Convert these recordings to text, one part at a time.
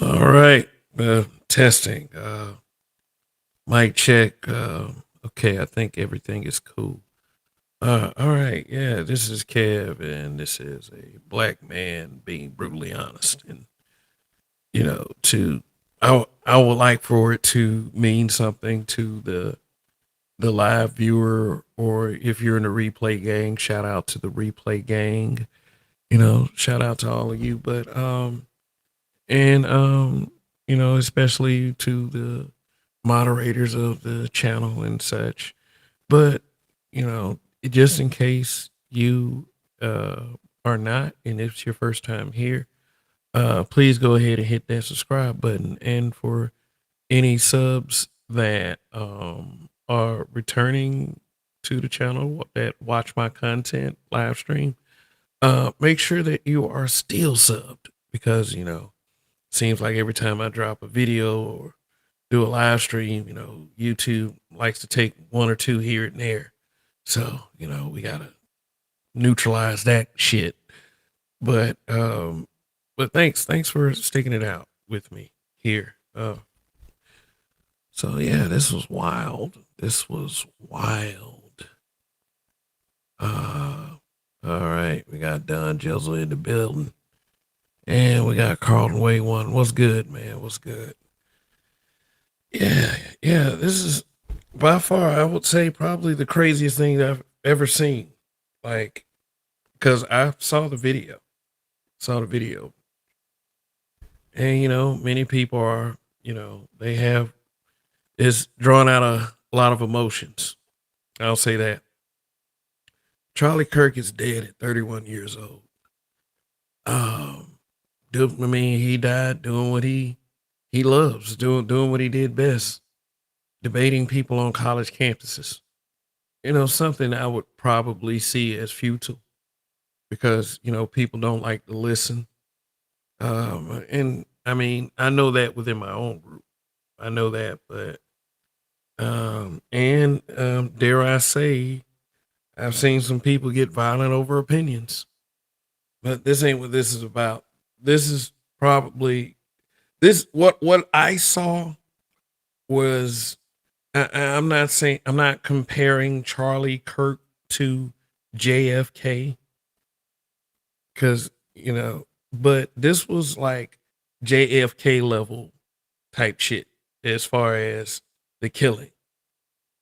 All right. Testing. Mic check. Okay, I think everything is cool. All right. Yeah, this is Kev, and this is a black man being brutally honest. And, I would like for it to mean something to the live viewer, or if you're in the replay gang, shout out to the replay gang. Shout out to all of you. But, and especially to the moderators of the channel and such. But just in case you are not, and it's your first time here, please go ahead and hit that subscribe button. And for any subs that are returning to the channel that watch my content live stream, make sure that you are still subbed, because seems like every time I drop a video or do a live stream, YouTube likes to take one or two here and there. So, we gotta neutralize that shit. But thanks for sticking it out with me here. So yeah, this was wild. This was wild. Uh all right, we got Don Jizzle in the building. And we got Carlton Way One. What's good, man? What's good? Yeah. This is by far, I would say, probably the craziest thing I've ever seen. Like, because I saw the video, and many people are, they have it's drawn out a lot of emotions. I'll say that. Charlie Kirk is dead at 31 years old. Um, I mean, he died doing what he He loves doing what he did best, debating people on college campuses. Something I would probably see as futile because, people don't like to listen. And I mean, I know that within my own group. I know that, but dare I say, I've seen some people get violent over opinions. But this ain't what this is about. This is probably this what I saw was I'm not saying I'm not comparing Charlie Kirk to JFK because but this was like JFK level type shit as far as the killing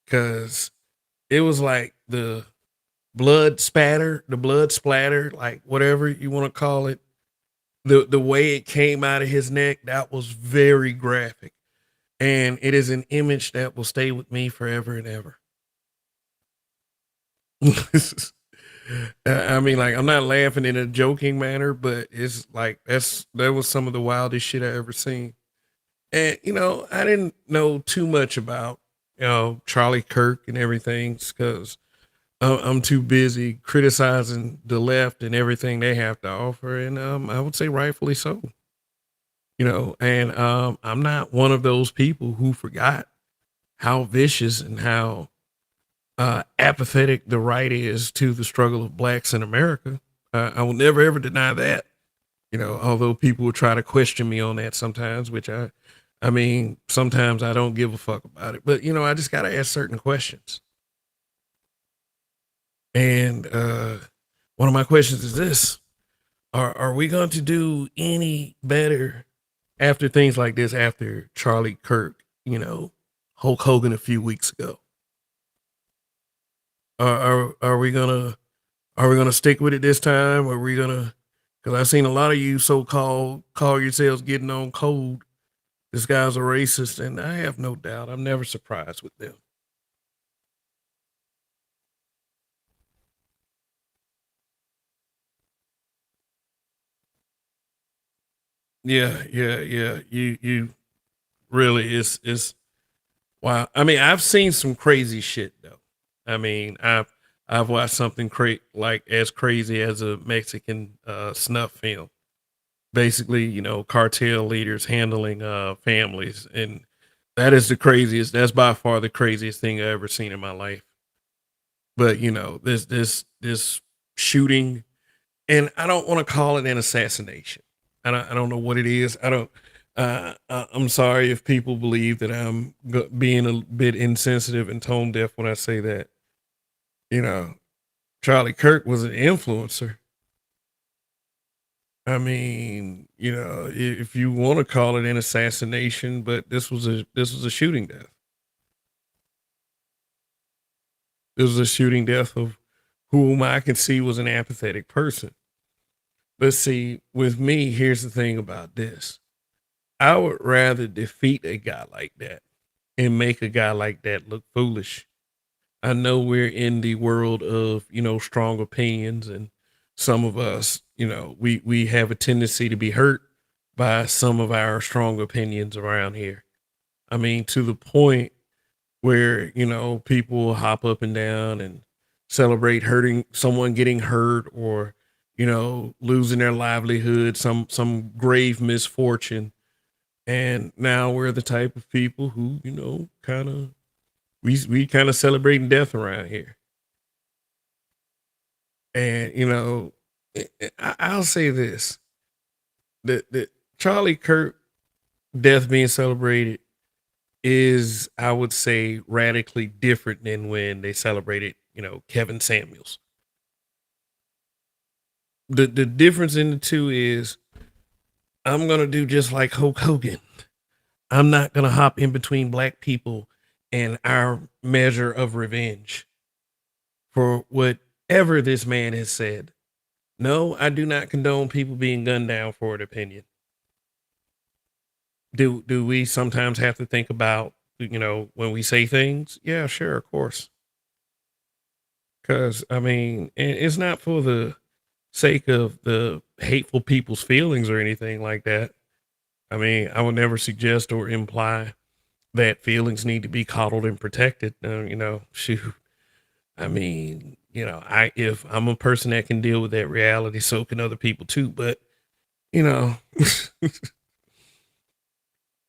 because it was like the blood splatter, like whatever you want to call it, the way it came out of his neck, that was very graphic. And it is an image that will stay with me forever and ever. I mean, like, I'm not laughing in a joking manner, but it's like that was some of the wildest shit I ever seen. And I didn't know too much about Charlie Kirk and everything because I'm too busy criticizing the left and everything they have to offer, and I would say rightfully so. And I'm not one of those people who forgot how vicious and how apathetic the right is to the struggle of blacks in America. I will never ever deny that. Although people will try to question me on that sometimes, which I mean, sometimes I don't give a fuck about it. But I just gotta ask certain questions. And one of my questions is this: Are we going to do any better after things like this? After Charlie Kirk, Hulk Hogan a few weeks ago, are we gonna stick with it this time? Or are we gonna? Because I've seen a lot of you so-called call yourselves getting on code. This guy's a racist, and I have no doubt. I'm never surprised with them. Yeah, yeah, yeah. You really is wow. I mean, I've seen some crazy shit though. I mean, I've watched something like as crazy as a Mexican snuff film. Basically, cartel leaders handling families, and that is the craziest. That's by far the craziest thing I've ever seen in my life. But this shooting, and I don't want to call it an assassination. I don't know what it is. I don't. I'm sorry if people believe that I'm being a bit insensitive and tone deaf when I say that. You know, Charlie Kirk was an influencer. I mean, if you want to call it an assassination, but this was a shooting death. This was a shooting death of whom I can see was an apathetic person. But see, with me, here's the thing about this. I would rather defeat a guy like that and make a guy like that look foolish. I know we're in the world of, strong opinions, and some of us, we have a tendency to be hurt by some of our strong opinions around here. I mean, to the point where, people will hop up and down and celebrate hurting someone getting hurt or, losing their livelihood, some grave misfortune. And now we're the type of people who, kind of we kind of celebrating death around here. And I'll say this: the Charlie Kirk death being celebrated is, I would say, radically different than when they celebrated, Kevin Samuels. The difference in the two is I'm gonna do just like Hulk Hogan. I'm not gonna hop in between black people and our measure of revenge for whatever this man has said. No, I do not condone people being gunned down for an opinion. Do we sometimes have to think about, when we say things? Yeah, sure, of course. Because I mean, it's not for the sake of the hateful people's feelings or anything like that. I mean, I would never suggest or imply that feelings need to be coddled and protected. Shoot. I mean, I if I'm a person that can deal with that reality, so can other people too. But you know,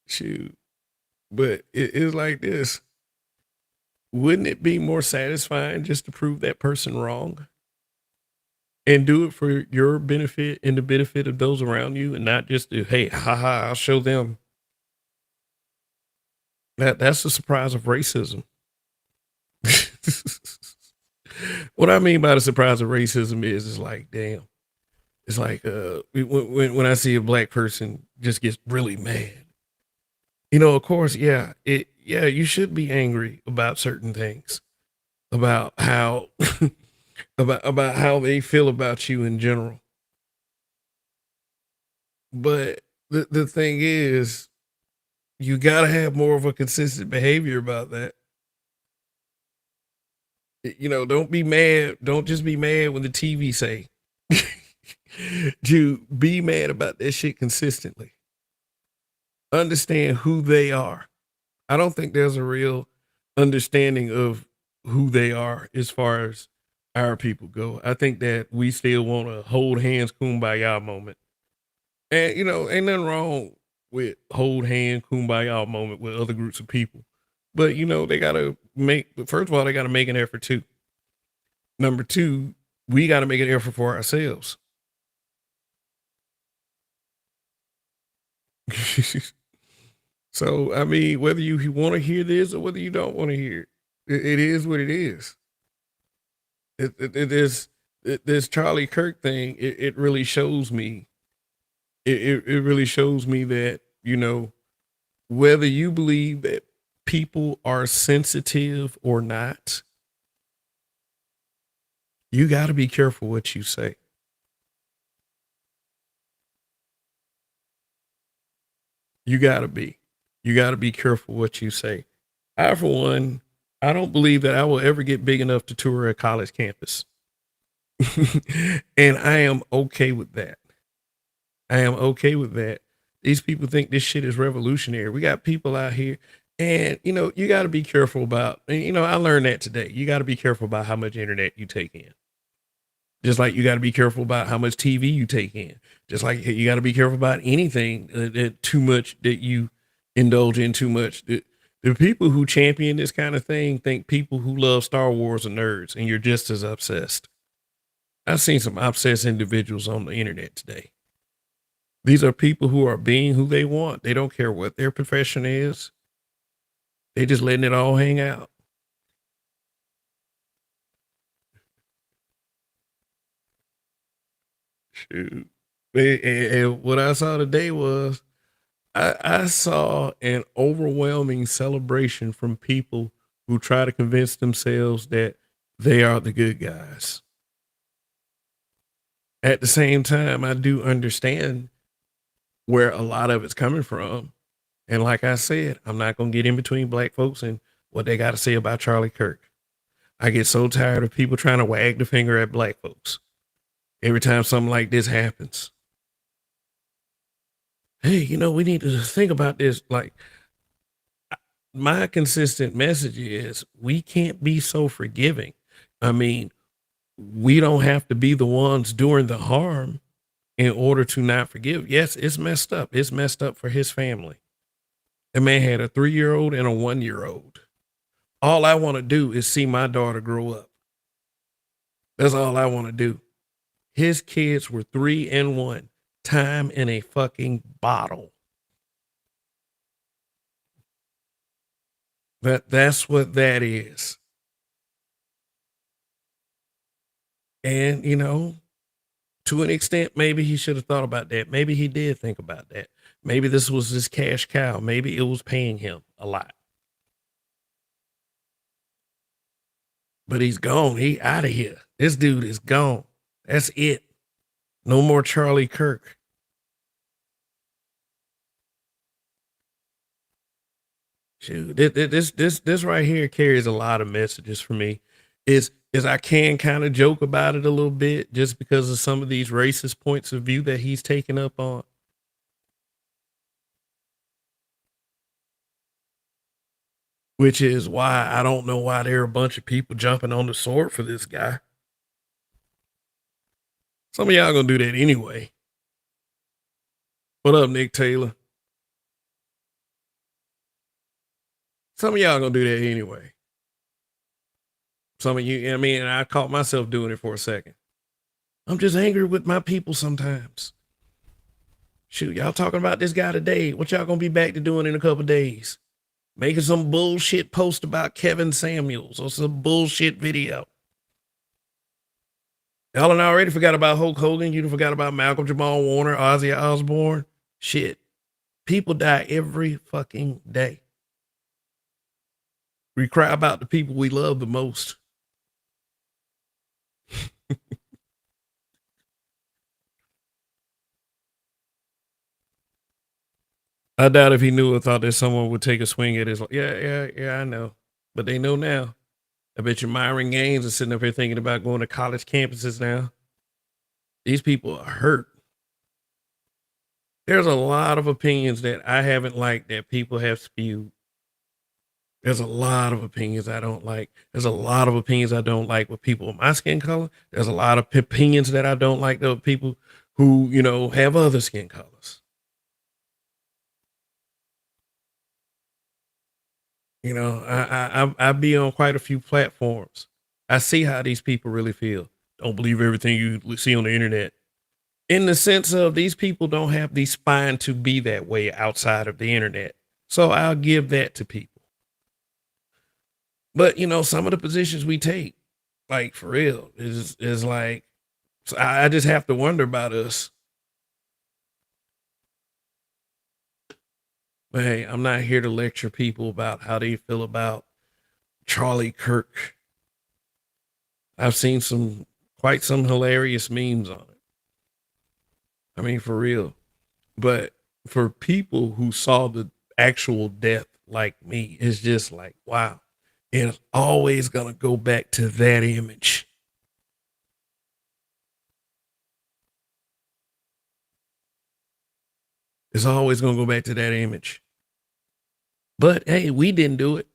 shoot. But it's like this. Wouldn't it be more satisfying just to prove that person wrong and do it for your benefit and the benefit of those around you, and not just to, hey, haha, I'll show them. That's the surprise of racism. What I mean by the surprise of racism is like, damn, it's like when I see a black person just gets really mad. Of course, yeah, you should be angry about certain things, about how about how they feel about you in general. But the thing is, you gotta have more of a consistent behavior about that. Don't be mad. Don't just be mad when the TV say. You be mad about that shit consistently. Understand who they are. I don't think there's a real understanding of who they are as far as our people go. I think that we still want to hold hands kumbaya moment. And ain't nothing wrong with hold hand kumbaya moment with other groups of people. But they gotta make first of all, they gotta make an effort too. Number two, we gotta make an effort for ourselves. So I mean, whether you want to hear this or whether you don't want to hear it is what it is. It is this Charlie Kirk thing. It really shows me. It really shows me that whether you believe that people are sensitive or not, you got to be careful what you say. You got to be. You got to be careful what you say. I, for one, I don't believe that I will ever get big enough to tour a college campus. And I am okay with that. I am okay with that. These people think this shit is revolutionary. We got people out here, and you got to be careful about. And, I learned that today. You got to be careful about how much internet you take in. Just like you got to be careful about how much TV you take in. Just like you got to be careful about anything that too much that you indulge in too much. The people who champion this kind of thing think people who love Star Wars are nerds, and you're just as obsessed. I've seen some obsessed individuals on the internet today. These are people who are being who they want. They don't care what their profession is. They just letting it all hang out. Shoot. And what I saw today was I saw an overwhelming celebration from people who try to convince themselves that they are the good guys. At the same time, I do understand where a lot of it's coming from. And like I said, I'm not going to get in between black folks and what they got to say about Charlie Kirk. I get so tired of people trying to wag the finger at black folks every time something like this happens. Hey, we need to think about this. Like, my consistent message is we can't be so forgiving. I mean, we don't have to be the ones doing the harm in order to not forgive. Yes, it's messed up. It's messed up for his family. The man had a 3-year-old and a 1-year-old. All I want to do is see my daughter grow up. That's all I want to do. His kids were 3 and 1. Time in a fucking bottle. That's what that is. And to an extent, maybe he should have thought about that. Maybe he did think about that. Maybe this was his cash cow. Maybe it was paying him a lot. But he's gone. He out of here. This dude is gone. That's it. No more Charlie Kirk. Shoot, this right here carries a lot of messages for me. Is I can kind of joke about it a little bit just because of some of these racist points of view that he's taken up on. which is why I don't know why there are a bunch of people jumping on the sword for this guy. Some of y'all gonna do that anyway. What up, Nick Taylor? Some of y'all gonna do that anyway. Some of you, I mean, I caught myself doing it for a second. I'm just angry with my people sometimes. Shoot, y'all talking about this guy today. What y'all gonna be back to doing in a couple days? Making some bullshit post about Kevin Samuels or some bullshit video. Y'all done already forgot about Hulk Hogan. You done forgot about Malcolm Jamal Warner, Ozzy Osbourne. Shit. People die every fucking day. We cry about the people we love the most. I doubt if he knew or thought that someone would take a swing at his. Yeah, I know. But they know now. I bet you Myron Gaines is sitting up here thinking about going to college campuses now. These people are hurt. There's a lot of opinions that I haven't liked that people have spewed. There's a lot of opinions I don't like. There's a lot of opinions I don't like with people with my skin color. There's a lot of opinions that I don't like with people who, have other skin colors. I be on quite a few platforms. I see how these people really feel. Don't believe everything you see on the internet. In the sense of these people don't have the spine to be that way outside of the internet. So I'll give that to people. But some of the positions we take, like for real, is like so I just have to wonder about us. But hey, I'm not here to lecture people about how they feel about Charlie Kirk. I've seen quite some hilarious memes on it. I mean, for real. But for people who saw the actual death like me, it's just like, wow. It's always going to go back to that image. It's always going to go back to that image. But hey, we didn't do it.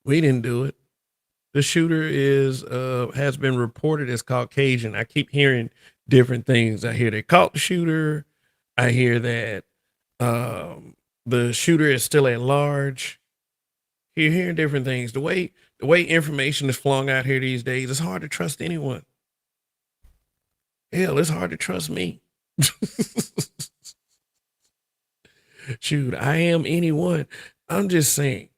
We didn't do it. The shooter has been reported as Caucasian. I keep hearing different things. I hear they caught the shooter. I hear that the shooter is still at large. You're hearing different things. The way information is flung out here these days, it's hard to trust anyone. Hell, it's hard to trust me. Shoot, I am anyone. I'm just saying.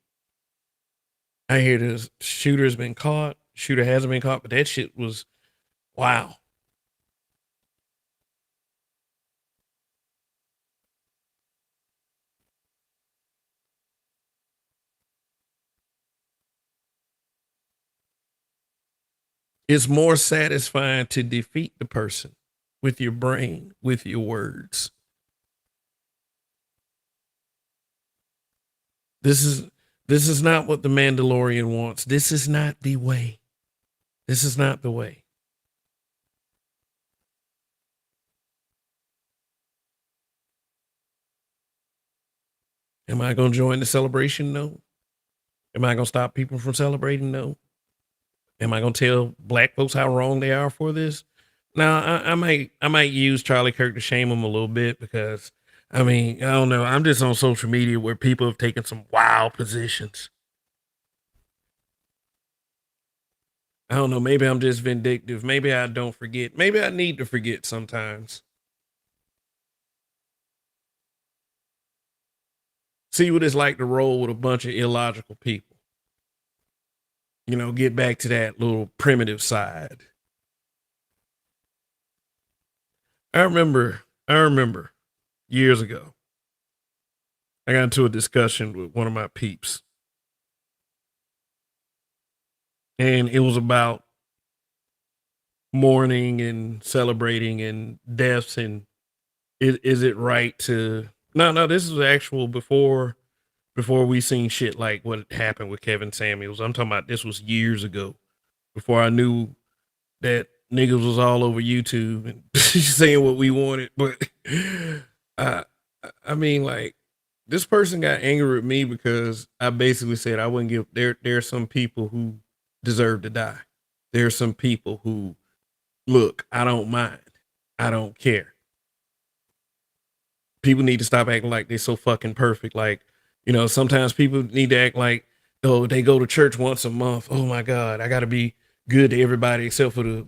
I hear this shooter's been caught. Shooter hasn't been caught, but that shit was wow. It's more satisfying to defeat the person with your brain, with your words. This is not what the Mandalorian wants. This is not the way. This is not the way. Am I going to join the celebration? No. Am I going to stop people from celebrating? No. Am I going to tell black folks how wrong they are for this? Now, I might use Charlie Kirk to shame him a little bit because I mean, I don't know. I'm just on social media where people have taken some wild positions. I don't know. Maybe I'm just vindictive. Maybe I don't forget. Maybe I need to forget sometimes. See what it's like to roll with a bunch of illogical people. Get back to that little primitive side. I remember years ago, I got into a discussion with one of my peeps. And it was about mourning and celebrating and deaths and is it right to no, this is actual before we seen shit like what happened with Kevin Samuels. I'm talking about this was years ago before I knew that niggas was all over YouTube and saying what we wanted. But I I mean like This person got angry with me because I basically said I wouldn't give there are some people who deserve to die. There are some people who look, I don't mind. I don't care. People need to stop acting like they're so fucking perfect. Like, sometimes people need to act like, oh, they go to church once a month. Oh my God, I gotta be good to everybody except for the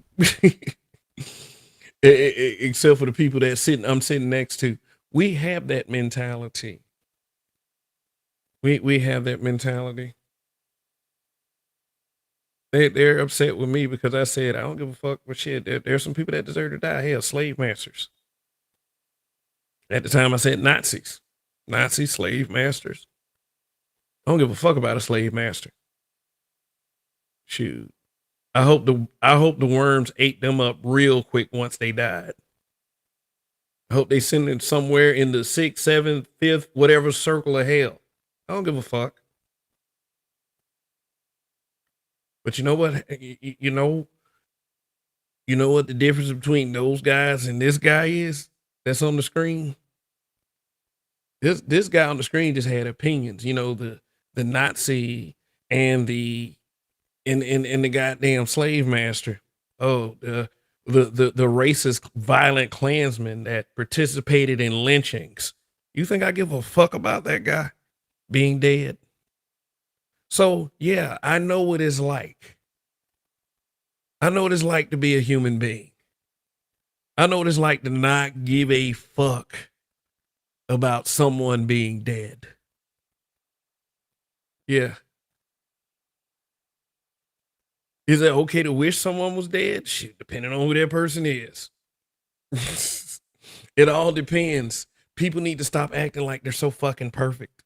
except for the people that I'm sitting next to. We have that mentality. We have that mentality. They're upset with me because I said I don't give a fuck for shit. There's some people that deserve to die. Hell, slave masters. At the time, I said Nazis, Nazi slave masters. I don't give a fuck about a slave master. Shoot, I hope the worms ate them up real quick once they died. I hope they send them somewhere in the sixth, seventh, fifth, whatever circle of hell. I don't give a fuck. But you know what? You know what the difference between those guys and this guy is that's on the screen? This guy on the screen just had opinions. The Nazi and the goddamn slave master. Oh, the racist violent Klansman that participated in lynchings. You think I give a fuck about that guy being dead? So yeah, I know what it's like. I know what it's like to be a human being. I know what it's like to not give a fuck about someone being dead. Yeah. Is it okay to wish someone was dead? Shit, depending on who that person is. It all depends. People need to stop acting like they're so fucking perfect.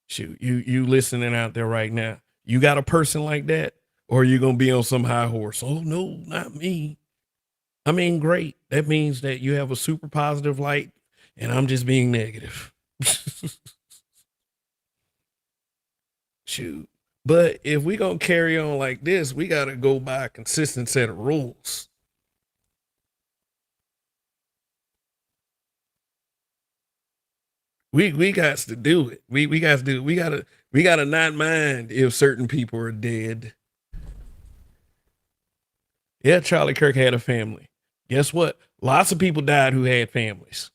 Shoot, you listening out there right now. You got a person like that, or are you gonna be on some high horse? Oh no, not me. I mean, great. That means that you have a super positive light, and I'm just being negative. Shoot. But if we gonna carry on like this, we gotta go by a consistent set of rules. We got to do it. We got to do it. We gotta not mind if certain people are dead. Yeah, Charlie Kirk had a family. Guess what? Lots of people died who had families.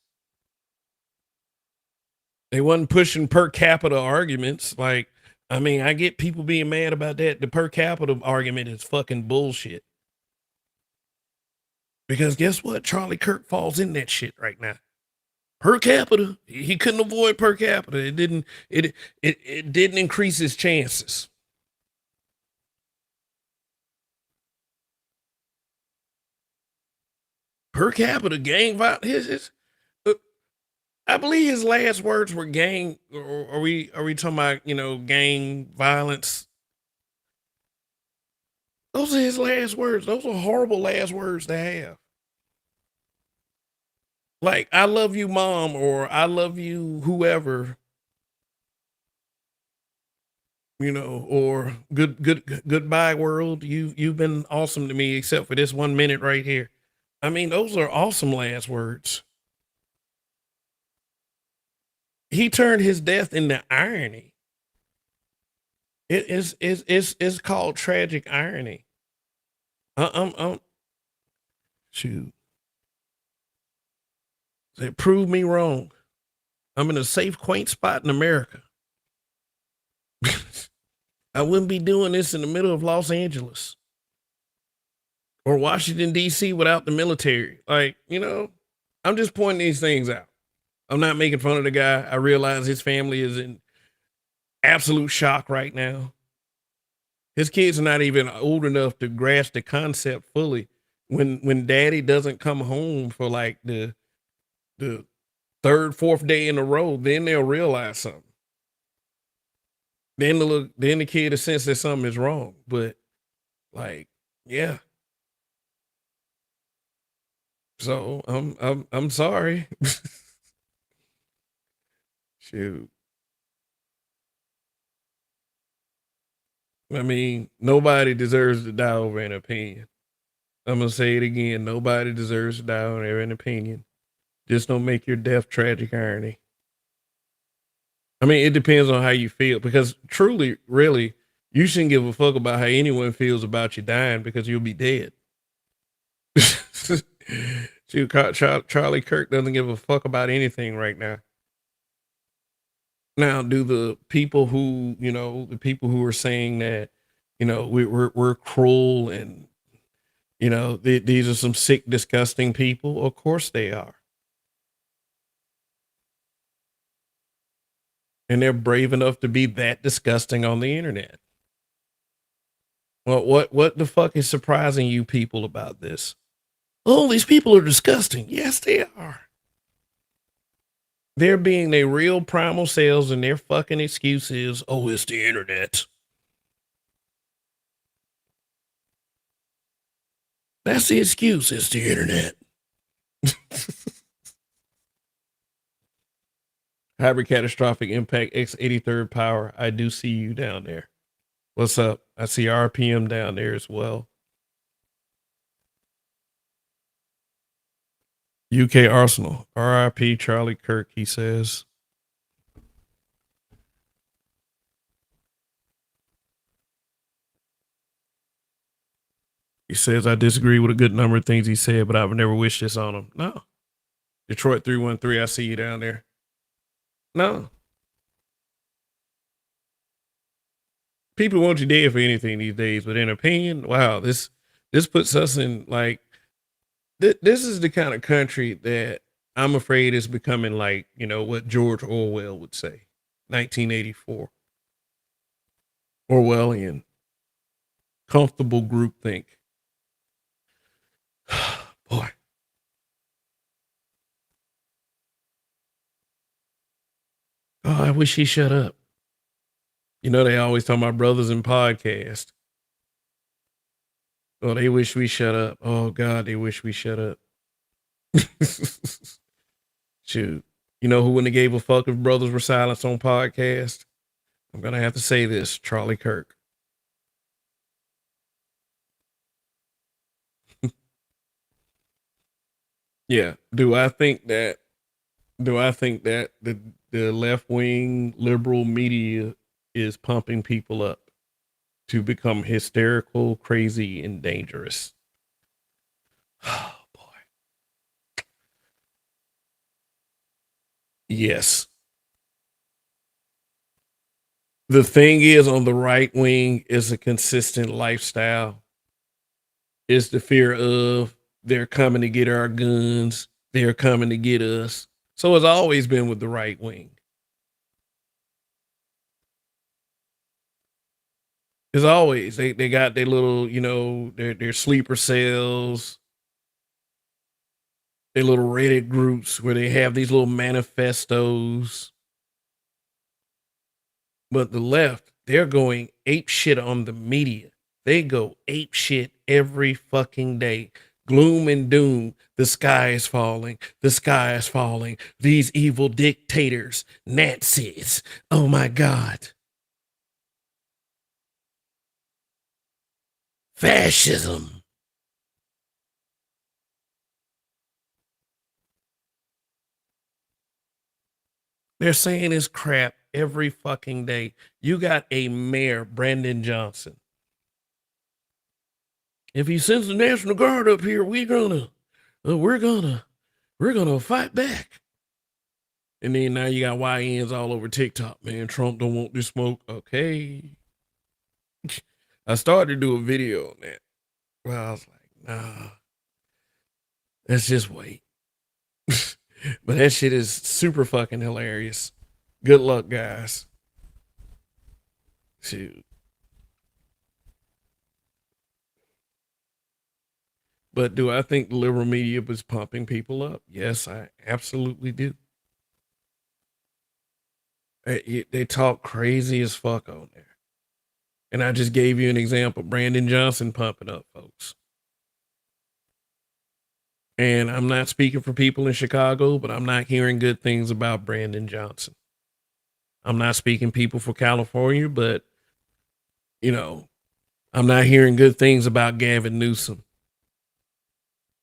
They wasn't pushing per capita arguments. Like, I mean, I get people being mad about that. The per capita argument is fucking bullshit. Because guess what? Charlie Kirk falls in that shit right now. Per capita, he couldn't avoid per capita. It didn't increase his chances. Per capita gang violence. Uh, I believe his last words were gang. Or are we talking about gang violence? Those are his last words. Those are horrible last words to have. Like I love you, mom, or I love you, whoever, or goodbye world. You've been awesome to me, except for this 1 minute right here. I mean, those are awesome last words. He turned his death into irony. It's called tragic irony. I'm shoot. They prove me wrong. I'm in a safe, quaint spot in America. I wouldn't be doing this in the middle of Los Angeles or Washington D.C. without the military. Like, I'm just pointing these things out. I'm not making fun of the guy. I realize his family is in absolute shock right now. His kids are not even old enough to grasp the concept fully. When daddy doesn't come home for like the third, fourth day in a row, then they'll realize something. Then the kid will sense that something is wrong. But like, yeah. So I'm sorry. Shoot. I mean, nobody deserves to die over an opinion. I'm gonna say it again. Nobody deserves to die on their own opinion. Just don't make your death tragic irony. I mean, it depends on how you feel because truly, really, you shouldn't give a fuck about how anyone feels about you dying because you'll be dead. Shoot, Charlie Kirk doesn't give a fuck about anything right now. Now, do the people who, the people who are saying that, we're cruel and, these are some sick, disgusting people? Of course they are. And they're brave enough to be that disgusting on the internet. Well, what the fuck is surprising you people about this? Oh, these people are disgusting. Yes, they are. They're being their real primal selves, and their fucking excuse is, oh, it's the internet. That's the excuse. It's the internet. Hybrid catastrophic impact X83rd power. I do see you down there. What's up? I see RPM down there as well. UK Arsenal. RIP Charlie Kirk, he says. He says, I disagree with a good number of things he said, but I would never wish this on him. No. Detroit 313, I see you down there. No. People want you dead for anything these days, but in opinion, wow, this puts us in like this is the kind of country that I'm afraid is becoming like, what George Orwell would say. 1984. Orwellian. Comfortable groupthink. Boy. Oh, I wish he shut up. They always talk about brothers in podcast. Oh, they wish we shut up. Oh God, they wish we shut up. Shoot. You know who wouldn't have gave a fuck if brothers were silenced on podcast? I'm gonna have to say this, Charlie Kirk. Yeah. Do I think that the left wing liberal media is pumping people up to become hysterical, crazy, and dangerous? Oh boy. Yes. The thing is, on the right wing is a consistent lifestyle. It's the fear of they're coming to get our guns, they're coming to get us. So it's always been with the right wing. As always, they got their little, their sleeper cells, their little Reddit groups where they have these little manifestos. But the left, they're going ape shit on the media. They go ape shit every fucking day. Gloom and doom. The sky is falling. The sky is falling. These evil dictators, Nazis. Oh my God. Fascism. They're saying this crap every fucking day. You got a mayor, Brandon Johnson. If he sends the National Guard up here, we're gonna fight back. And then now you got YNs all over TikTok, man. Trump don't want this smoke. Okay. I started to do a video on that. Well, I was like, nah, let's just wait. But that shit is super fucking hilarious. Good luck, guys. Shoot. But do I think the liberal media was pumping people up? Yes, I absolutely do. They talk crazy as fuck on there. And I just gave you an example. Brandon Johnson pumping up folks. And I'm not speaking for people in Chicago, but I'm not hearing good things about Brandon Johnson. I'm not speaking people for California, but I'm not hearing good things about Gavin Newsom.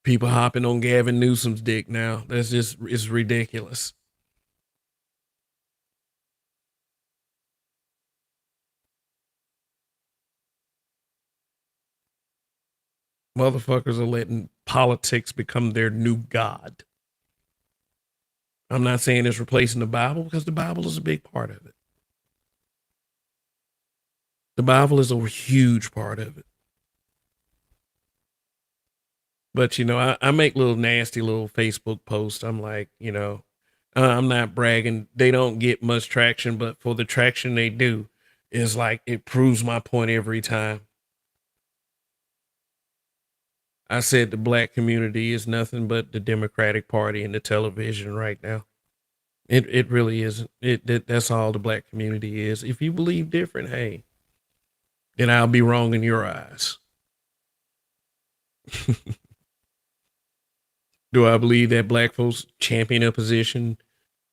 People hopping on Gavin Newsom's dick now. That's just it's ridiculous. Motherfuckers are letting politics become their new god. I'm not saying it's replacing the Bible because the Bible is a big part of it. The Bible is a huge part of it. But I make little nasty little Facebook posts. I'm like, I'm not bragging. They don't get much traction, but for the traction they do, is like it proves my point every time. I said the black community is nothing but the Democratic Party and the television right now. It really isn't. That's all the black community is. If you believe different, hey, then I'll be wrong in your eyes. Do I believe that black folks champion a position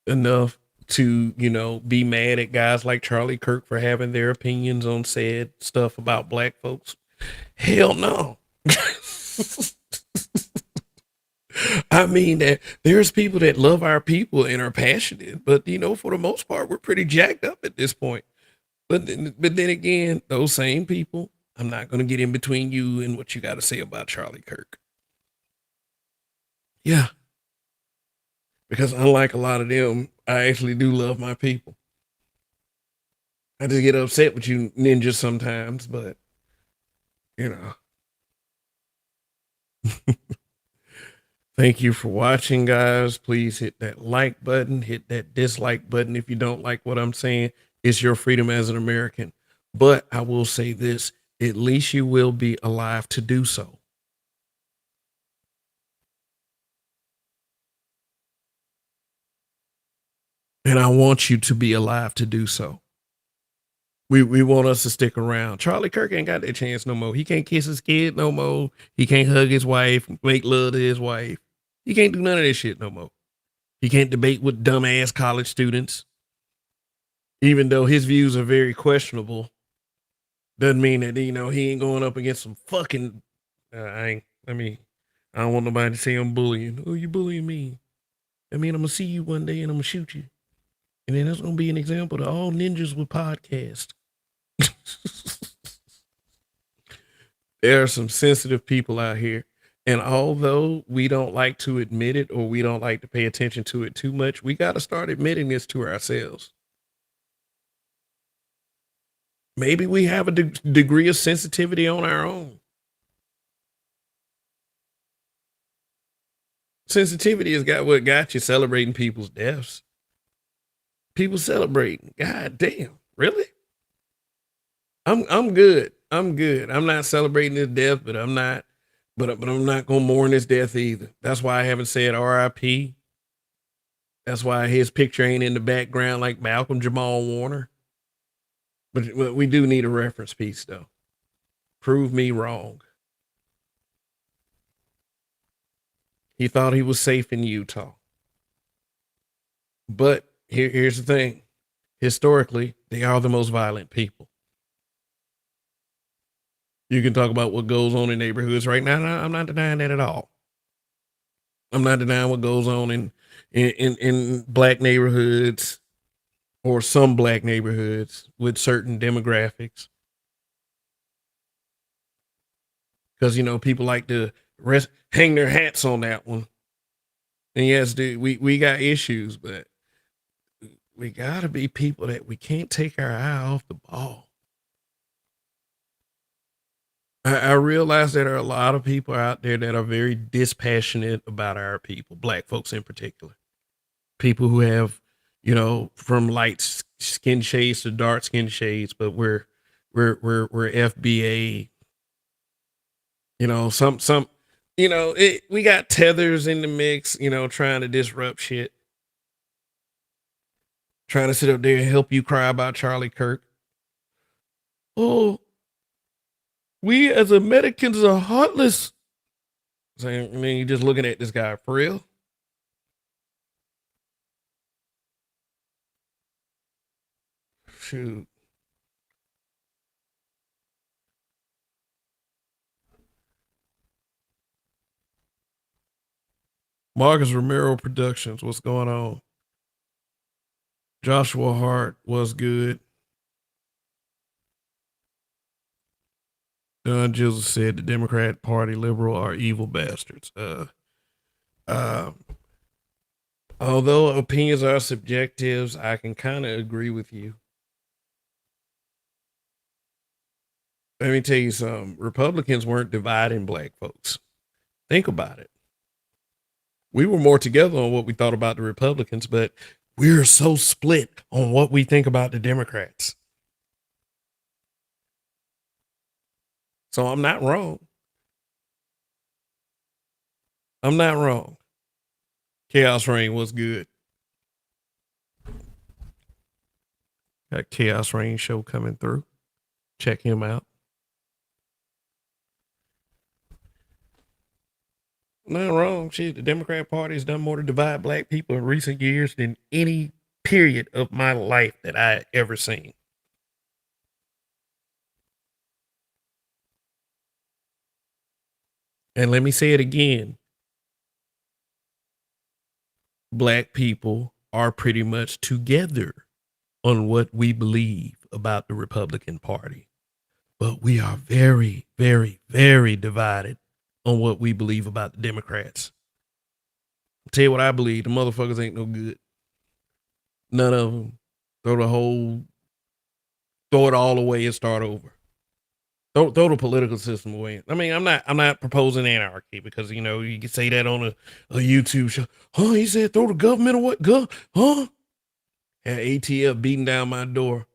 enough to, be mad at guys like Charlie Kirk for having their opinions on said stuff about black folks? Hell no. I mean that there's people that love our people and are passionate, but for the most part, we're pretty jacked up at this point. But then again, those same people, I'm not going to get in between you and what you got to say about Charlie Kirk. Yeah, because unlike a lot of them, I actually do love my people. I just get upset with you ninjas sometimes, but you know. Thank you for watching, guys. Please hit that like button, hit that dislike button if you don't like what I'm saying. It's your freedom as an American. But I will say this, at least you will be alive to do so. And I want you to be alive to do so. We want us to stick around. Charlie Kirk ain't got that chance no more. He can't kiss his kid no more. He can't hug his wife, make love to his wife. He can't do none of this shit no more. He can't debate with dumbass college students. Even though his views are very questionable, doesn't mean that he ain't going up against some fucking. I ain't. I mean, I don't want nobody to say I'm bullying. Oh, you bullying me? I mean, I'm gonna see you one day and I'm gonna shoot you, and then that's gonna be an example to all ninjas with podcast. There are some sensitive people out here. And although we don't like to admit it or we don't like to pay attention to it too much, we got to start admitting this to ourselves. Maybe we have a degree of sensitivity on our own. Sensitivity has got what got you celebrating people's deaths. People celebrating. God damn. Really? I'm good. I'm good. I'm not celebrating his death, but I'm not gonna mourn his death either. That's why I haven't said R.I.P. That's why his picture ain't in the background like Malcolm Jamal Warner. But we do need a reference piece though. Prove me wrong. He thought he was safe in Utah. But here's the thing. Historically, they are the most violent people. You can talk about what goes on in neighborhoods right now. I'm not denying that at all. I'm not denying what goes on in black neighborhoods or some black neighborhoods with certain demographics. Because people like to hang their hats on that one. And yes, dude, we got issues, but we gotta be people that we can't take our eye off the ball. I realize that there are a lot of people out there that are very dispassionate about our people, black folks in particular. People who have, from light skin shades to dark skin shades, but we're FBA. Some we got tethers in the mix, trying to disrupt shit. Trying to sit up there and help you cry about Charlie Kirk. Oh, we as Americans are heartless. Saying, I mean, you're just looking at this guy for real. Shoot. Marcus Romero Productions, what's going on? Joshua Hart was good. Don Jizzle said the Democrat Party liberal are evil bastards. Uh, although opinions are subjective, I can kind of agree with you. Let me tell you something. Republicans weren't dividing black folks. Think about it. We were more together on what we thought about the Republicans, but we're so split on what we think about the Democrats. So I'm not wrong. I'm not wrong. Chaos Reign was good. Got Chaos Reign show coming through. Check him out. Not wrong. Shit, the Democrat Party has done more to divide black people in recent years than any period of my life that I ever seen. And let me say it again. Black people are pretty much together on what we believe about the Republican Party. But we are very, very, very divided on what we believe about the Democrats. I'll tell you what I believe. The motherfuckers ain't no good. None of them. Throw it all away and start over. Throw the political system away. I mean, I'm not proposing anarchy because you can say that on a YouTube show. Huh? He said throw the government away. Huh? Had ATF beating down my door.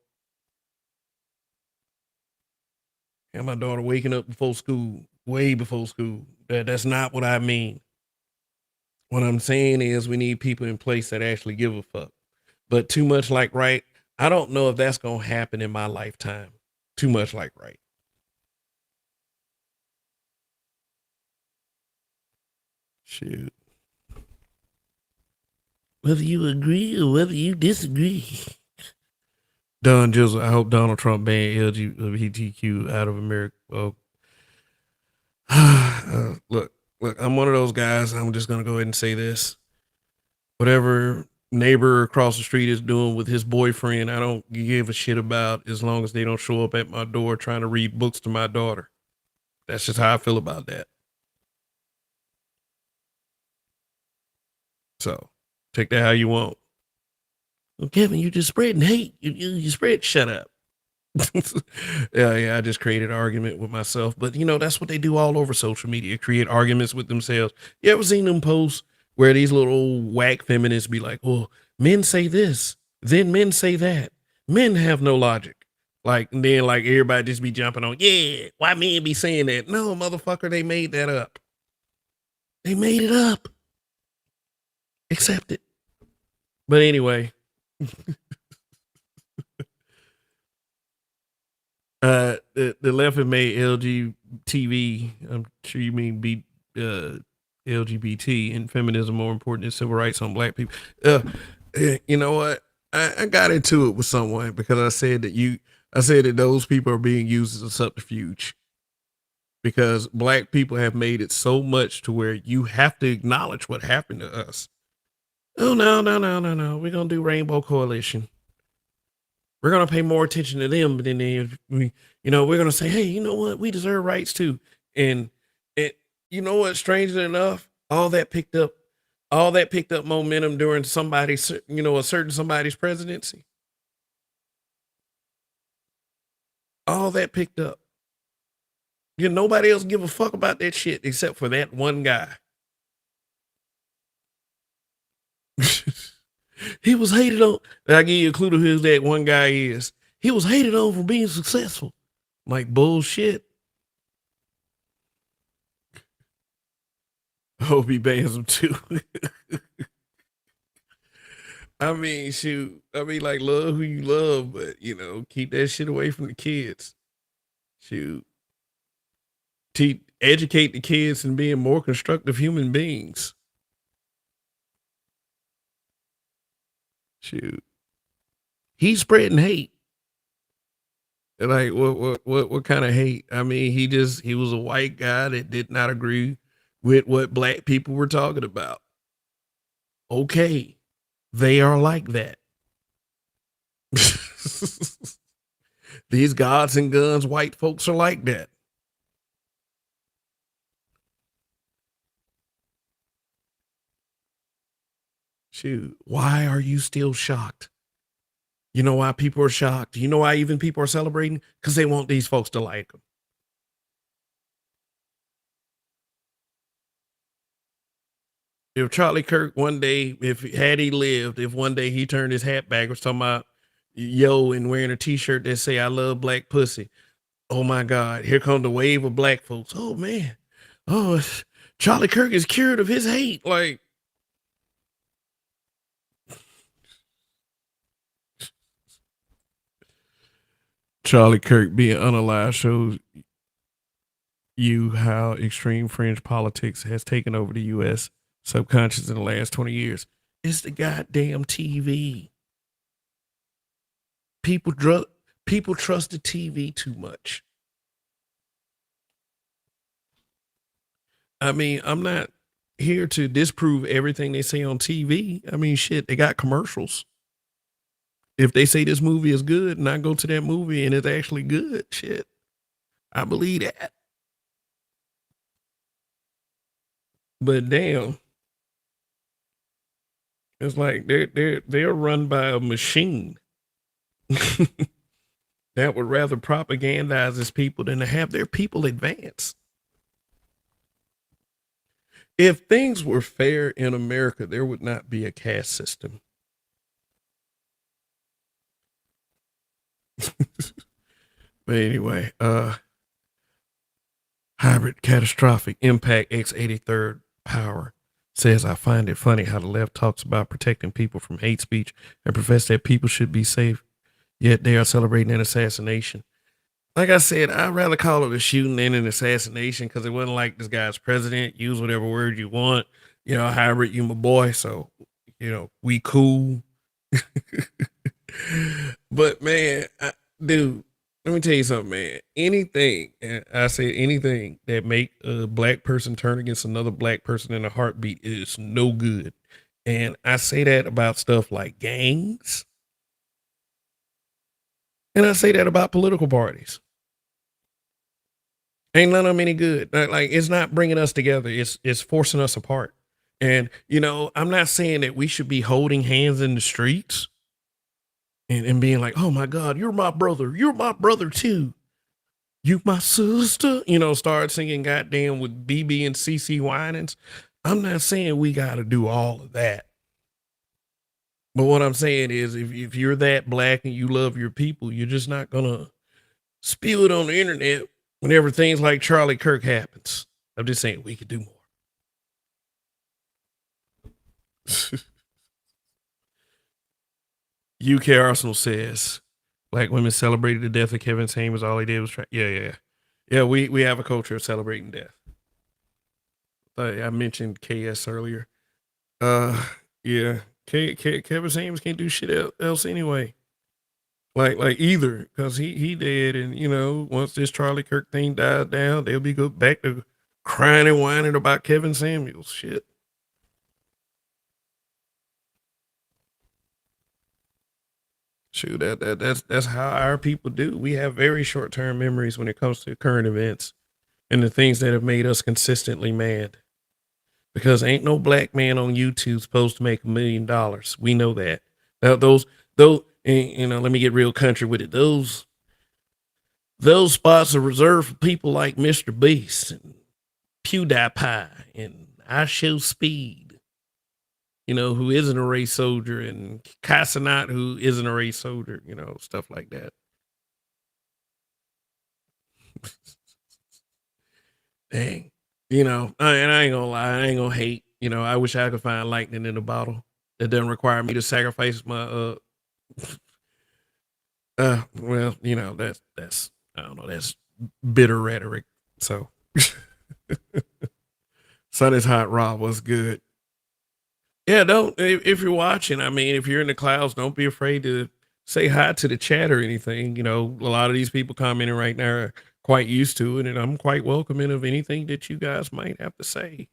And my daughter waking up before school, way before school. That's not what I mean. What I'm saying is we need people in place that actually give a fuck. But too much like right, I don't know if that's gonna happen in my lifetime. Too much like right. Shoot. Whether you agree or whether you disagree. Don Jizzle, I hope Donald Trump banned LGBTQ out of America. Well, look, I'm one of those guys. I'm just gonna go ahead and say this. Whatever neighbor across the street is doing with his boyfriend, I don't give a shit about as long as they don't show up at my door trying to read books to my daughter. That's just how I feel about that. So take that how you want. Well, Kevin, you just spreading hate. You spread. Shut up. Yeah. I just created an argument with myself, but that's what they do all over social media: create arguments with themselves. You ever seen them posts where these little old whack feminists be like, "Well, men say this, then men say that. Men have no logic." Like, and then like everybody just be jumping on, yeah, why men be saying that? No, motherfucker, they made that up. They made it up. Accept it. But anyway, the left have made LGBT. I'm sure you mean LGBT and feminism more important than civil rights on black people. You know what? I got into it with someone because I said that those people are being used as a subterfuge because black people have made it so much to where you have to acknowledge what happened to us. Oh no. We're gonna do Rainbow Coalition. We're gonna pay more attention to them than we're gonna say, hey, you know what? We deserve rights too. And it, you know what? Strangely enough, all that picked up momentum during somebody's, a certain somebody's presidency. All that picked up. Nobody else give a fuck about that shit except for that one guy. He was hated on. I give you a clue to who that one guy is. He was hated on for being successful. Like bullshit. I hope he bans him too. I mean, shoot. I mean, like, love who you love, but keep that shit away from the kids. Shoot. Educate the kids in being more constructive human beings. Shoot. He's spreading hate. Like what kind of hate? I mean, he was a white guy that did not agree with what black people were talking about. Okay, they are like that. These gods and guns white folks are like that. Shoot, why are you still shocked? You know why people are shocked? You know why even people are celebrating? Because they want these folks to like them. If Charlie Kirk one day, if had he lived, if one day he turned his hat back, was talking about yo and wearing a T-shirt that say "I love black pussy," oh my God, here come the wave of black folks. Oh man, oh Charlie Kirk is cured of his hate. Like Charlie Kirk being unalive shows you how extreme fringe politics has taken over the U.S. subconscious in the last 20 years. It's the goddamn TV. People people trust the TV too much. I mean, I'm not here to disprove everything they say on TV. I mean, shit, they got commercials. If they say this movie is good and I go to that movie and it's actually good, shit, I believe that. But damn, it's like they're run by a machine that would rather propagandize its people than to have their people advance. If things were fair in America, there would not be a caste system. But anyway, hybrid catastrophic impact X83rd power says, I find it funny how the left talks about protecting people from hate speech and profess that people should be safe, yet they are celebrating an assassination. Like I said, I'd rather call it a shooting than an assassination because it wasn't like this guy's president. Use whatever word you want. You know, hybrid, you my boy. So, you know, we cool. But man, dude, let me tell you something, man. Anything, and I say anything that make a black person turn against another black person in a heartbeat is no good. And I say that about stuff like gangs, and I say that about political parties. Ain't none of them any good. Like it's not bringing us together. It's forcing us apart. And you know, I'm not saying that we should be holding hands in the streets and being like, "Oh my God, you're my brother. You're my brother too. You my sister." You know, start singing goddamn with BB and CC Winans. I'm not saying we got to do all of that. But what I'm saying is, if you're that black and you love your people, you're just not gonna spew it on the internet whenever things like Charlie Kirk happens. I'm just saying we could do more. UK Arsenal says black women celebrated the death of Kevin Samuels. All he did was try. Yeah, yeah, yeah. We have a culture of celebrating death. I mentioned KS earlier. Uh, yeah. Kevin Samuels can't do shit else anyway. Like either because he dead, and you know once this Charlie Kirk thing dies down, they'll be go back to crying and whining about Kevin Samuels. Shit. Shoot, that's how our people do. We have very short term memories when it comes to current events and the things that have made us consistently mad. Because ain't no black man on YouTube supposed to make $1 million. We know that. Now those you know, let me get real country with it. Those spots are reserved for people like Mr. Beast and PewDiePie and I Show Speed, you know, who isn't a race soldier, and Casanat, who isn't a race soldier, you know, stuff like that. Dang. You know, and I ain't gonna lie, I ain't gonna hate. You know, I wish I could find lightning in a bottle that doesn't require me to sacrifice my well, you know, that's I don't know, that's bitter rhetoric. So Sun is hot, Rob was good. Yeah, don't if you're watching, I mean, if you're in the clouds, don't be afraid to say hi to the chat or anything. You know, a lot of these people commenting right now are quite used to it, and I'm quite welcoming of anything that you guys might have to say.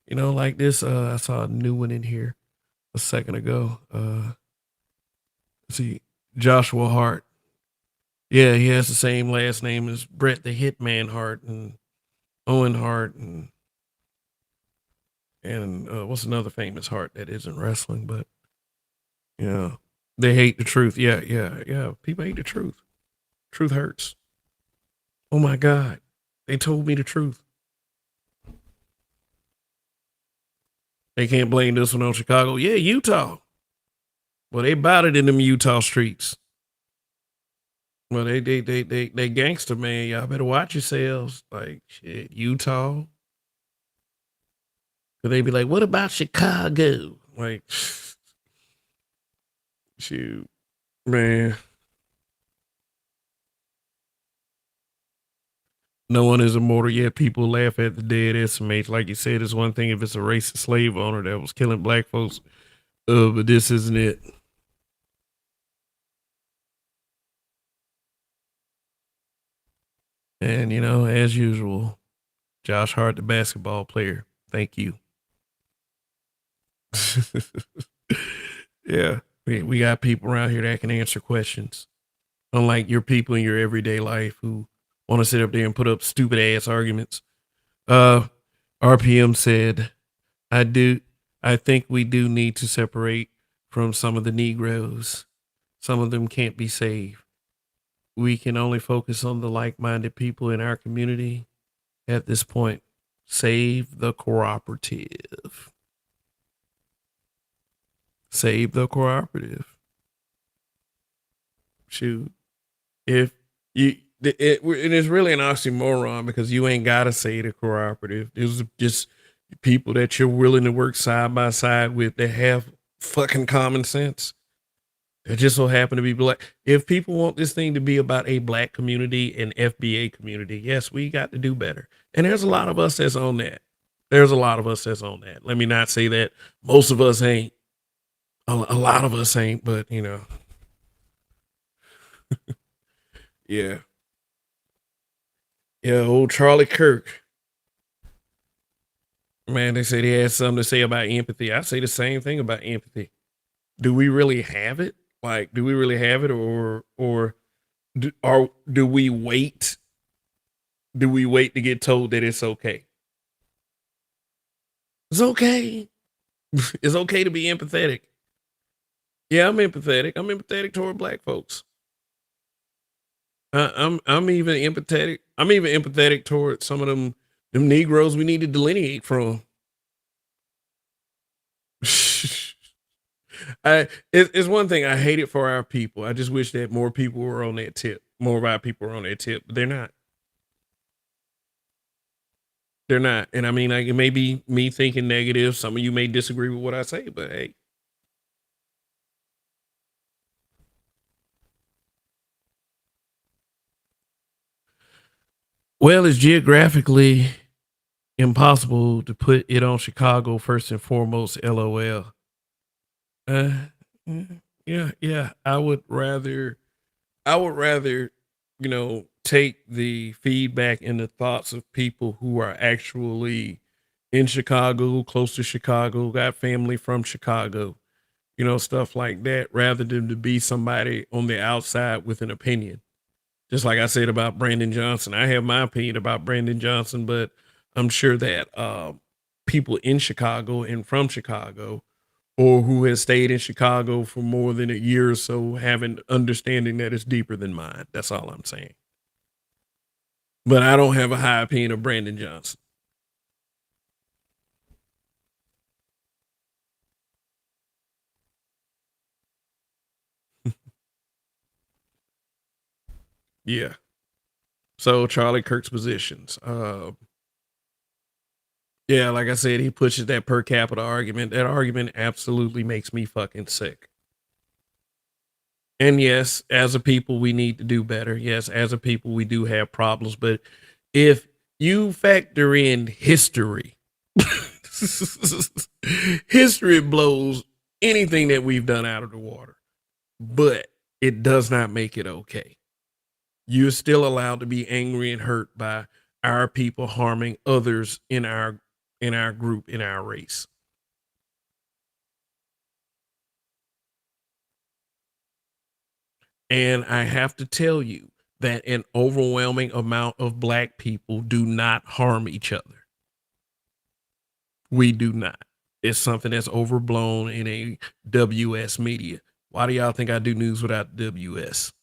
You know, like this, I saw a new one in here. a second ago. Let's see, Joshua Hart. Yeah, he has the same last name as Bret the Hitman Hart and Owen Hart and what's another famous Hart that isn't wrestling, but yeah, they hate the truth. Yeah, yeah, yeah. People hate the truth. Truth hurts. Oh my God, they told me the truth. They can't blame this one on Chicago. Yeah, Utah. Well, they bought it in them Utah streets. Well, they gangster, man. Y'all better watch yourselves. Like shit, Utah. Cause they be like, what about Chicago? Like, shoot, man. No one is immortal yet. People laugh at the dead estimates. Like you said, it's one thing if it's a racist slave owner that was killing black folks. But this isn't it. And you know, as usual, Josh Hart, the basketball player. Thank you. Yeah, we got people around here that can answer questions, unlike your people in your everyday life who want to sit up there and put up stupid ass arguments. Uh, RPM said, "I do. I think we do need to separate from some of the Negroes. Some of them can't be saved. We can only focus on the like-minded people in our community at this point. Save the cooperative. Save the cooperative. Shoot, if you." And it's really an oxymoron because you ain't gotta say the cooperative. It's just people that you're willing to work side by side with that have fucking common sense. It just so happen to be black. If people want this thing to be about a black community and FBA community, yes, we got to do better. And there's a lot of us that's on that. There's a lot of us that's on that. Let me not say that most of us ain't. A lot of us ain't, but you know, yeah, yeah. Old Charlie Kirk, man. They say he has something to say about empathy. I say the same thing about empathy. Do we really have it? Like, do we really have it, or do we wait? Do we wait to get told that it's okay? It's okay. It's okay to be empathetic. Yeah, I'm empathetic. I'm empathetic toward black folks. I'm even empathetic. I'm even empathetic toward some of them Negroes we need to delineate from. It's one thing I hate it for our people. I just wish that more people were on that tip. More of our people were on that tip, but they're not. They're not. And I mean, like it may be me thinking negative. Some of you may disagree with what I say, but hey, well, it's geographically impossible to put it on Chicago first and foremost. LOL. Uh, yeah, yeah. I would rather, take the feedback and the thoughts of people who are actually in Chicago, close to Chicago, got family from Chicago, stuff like that, rather than to be somebody on the outside with an opinion. Just like I said about Brandon Johnson, I have my opinion about Brandon Johnson, but I'm sure that people in Chicago and from Chicago or who has stayed in Chicago for more than a year or so have an understanding that is deeper than mine. That's all I'm saying. But I don't have a high opinion of Brandon Johnson. Yeah. So Charlie Kirk's positions. Yeah, like I said, he pushes that per capita argument. That argument absolutely makes me fucking sick. And yes, as a people, we need to do better. Yes, as a people, we do have problems. But if you factor in history, history blows anything that we've done out of the water, but it does not make it okay. You're still allowed to be angry and hurt by our people harming others in our group, in our race. And I have to tell you that an overwhelming amount of black people do not harm each other. We do not. It's something that's overblown in a WS media. Why do y'all think I do news without WS?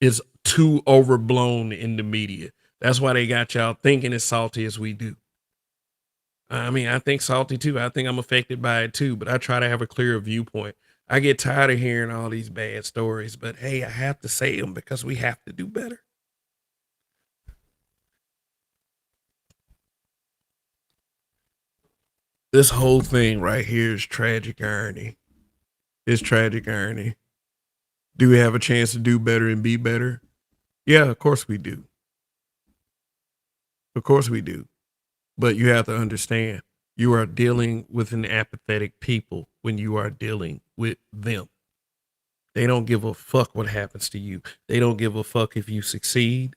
It's too overblown in the media. That's why they got y'all thinking as salty as we do. I mean, I think salty too. I think I'm affected by it too, but I try to have a clearer viewpoint. I get tired of hearing all these bad stories, but hey, I have to say them because we have to do better. This whole thing right here is tragic irony. It's tragic irony. Do we have a chance to do better and be better? Yeah, of course we do. Of course we do. But you have to understand, you are dealing with an apathetic people when you are dealing with them. They don't give a fuck what happens to you. They don't give a fuck if you succeed.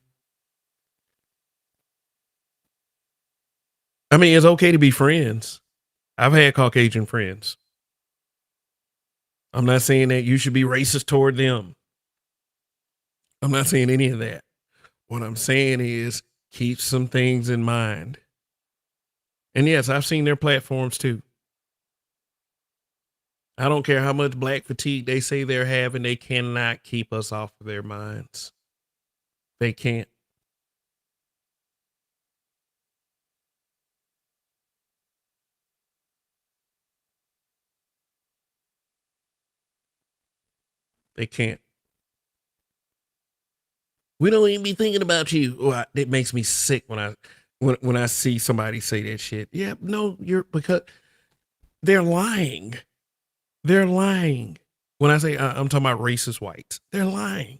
I mean, it's okay to be friends. I've had Caucasian friends. I'm not saying that you should be racist toward them. I'm not saying any of that. What I'm saying is keep some things in mind. And yes, I've seen their platforms too. I don't care how much black fatigue they say they're having, they cannot keep us off of their minds. They can't. They can't. We don't even be thinking about you. Oh, it makes me sick when I see somebody say that shit. Yeah, no, you're because they're lying. They're lying. When I say I'm talking about racist whites, they're lying.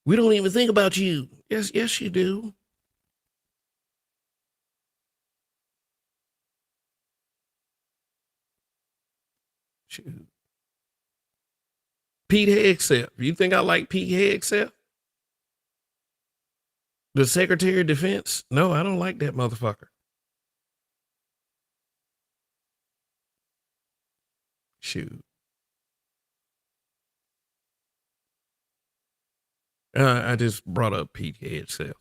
We don't even think about you. Yes, yes, you do. Shoot. Pete Hegseth. You think I like Pete Hegseth? The Secretary of Defense? No, I don't like that motherfucker. Shoot. I just brought up Pete Hegseth.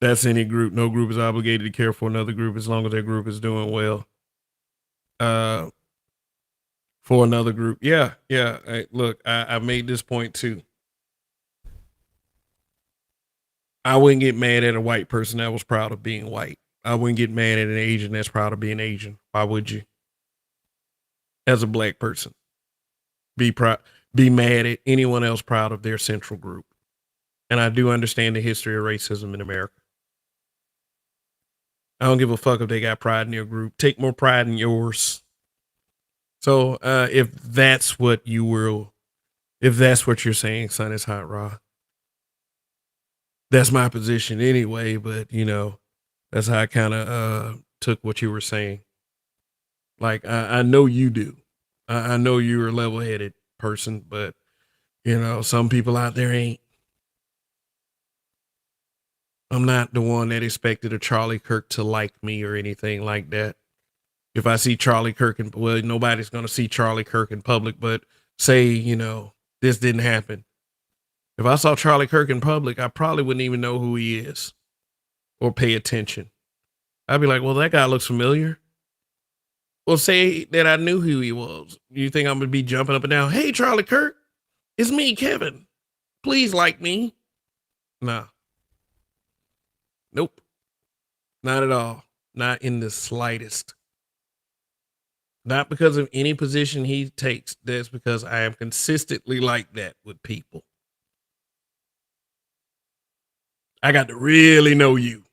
That's any group. No group is obligated to care for another group as long as their group is doing well. Uh, for another group. Yeah, yeah. Look, I made this point too. I wouldn't get mad at a white person that was proud of being white. I wouldn't get mad at an Asian that's proud of being Asian. Why would you? As a black person, be proud, be mad at anyone else proud of their central group. And I do understand the history of racism in America. I don't give a fuck if they got pride in your group. Take more pride in yours. So if that's what you will, if that's what you're saying, son, is hot raw. That's my position anyway. But you know, that's how I kind of took what you were saying. Like I know you do. I know you're a level-headed person, but you know, some people out there ain't. I'm not the one that expected a Charlie Kirk to like me or anything like that. If I see Charlie Kirk in, well, nobody's going to see Charlie Kirk in public, but say, you know, this didn't happen. If I saw Charlie Kirk in public, I probably wouldn't even know who he is or pay attention. I'd be like, well, that guy looks familiar. Well, say that I knew who he was. You think I'm going to be jumping up and down? Hey, Charlie Kirk, it's me, Kevin. Please like me. Nah. Nope. Not at all. Not in the slightest. Not because of any position he takes. That's because I am consistently like that with people. I got to really know you.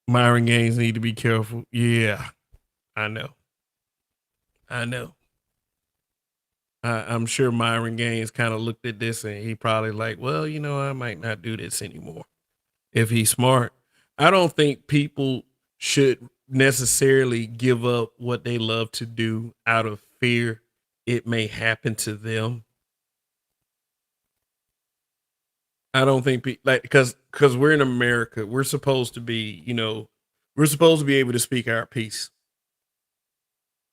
Myron Gaines need to be careful. Yeah, I know. I know. I'm sure Myron Gaines kind of looked at this and he probably like, well, you know, I might not do this anymore. If he's smart, I don't think people should necessarily give up what they love to do out of fear it may happen to them. I don't think like because we're in America, we're supposed to be, we're supposed to be able to speak our piece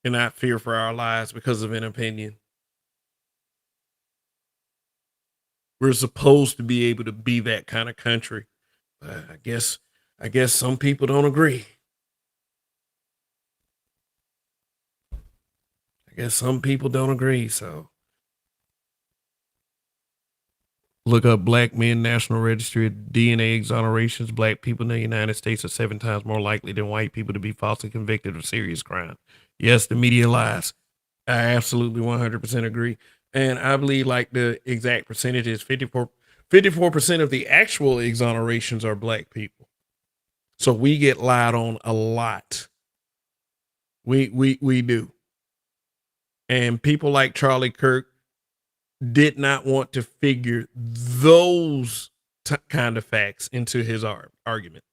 and not fear for our lives because of an opinion. We're supposed to be able to be that kind of country. I guess some people don't agree. I guess some people don't agree. So look up Black Men National Registry of DNA exonerations. Black people in the United States are 7 times more likely than white people to be falsely convicted of serious crime. Yes, the media lies. I absolutely 100% agree. And I believe like the exact percentage is 54% of the actual exonerations are black people. So we get lied on a lot. We do. And people like Charlie Kirk did not want to figure those kind of facts into his argument.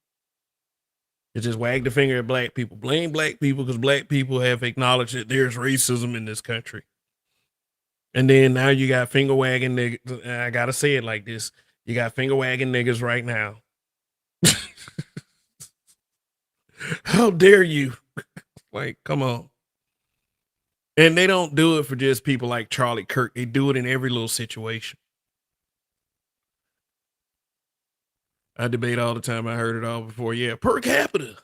It just wagged the finger at black people, blame black people because black people have acknowledged that there's racism in this country. And then now you got finger wagging niggas. I gotta say it like this: you got finger wagging niggas right now. How dare you? Like, come on. And they don't do it for just people like Charlie Kirk. They do it in every little situation. I debate all the time. I heard it all before. Yeah, per capita.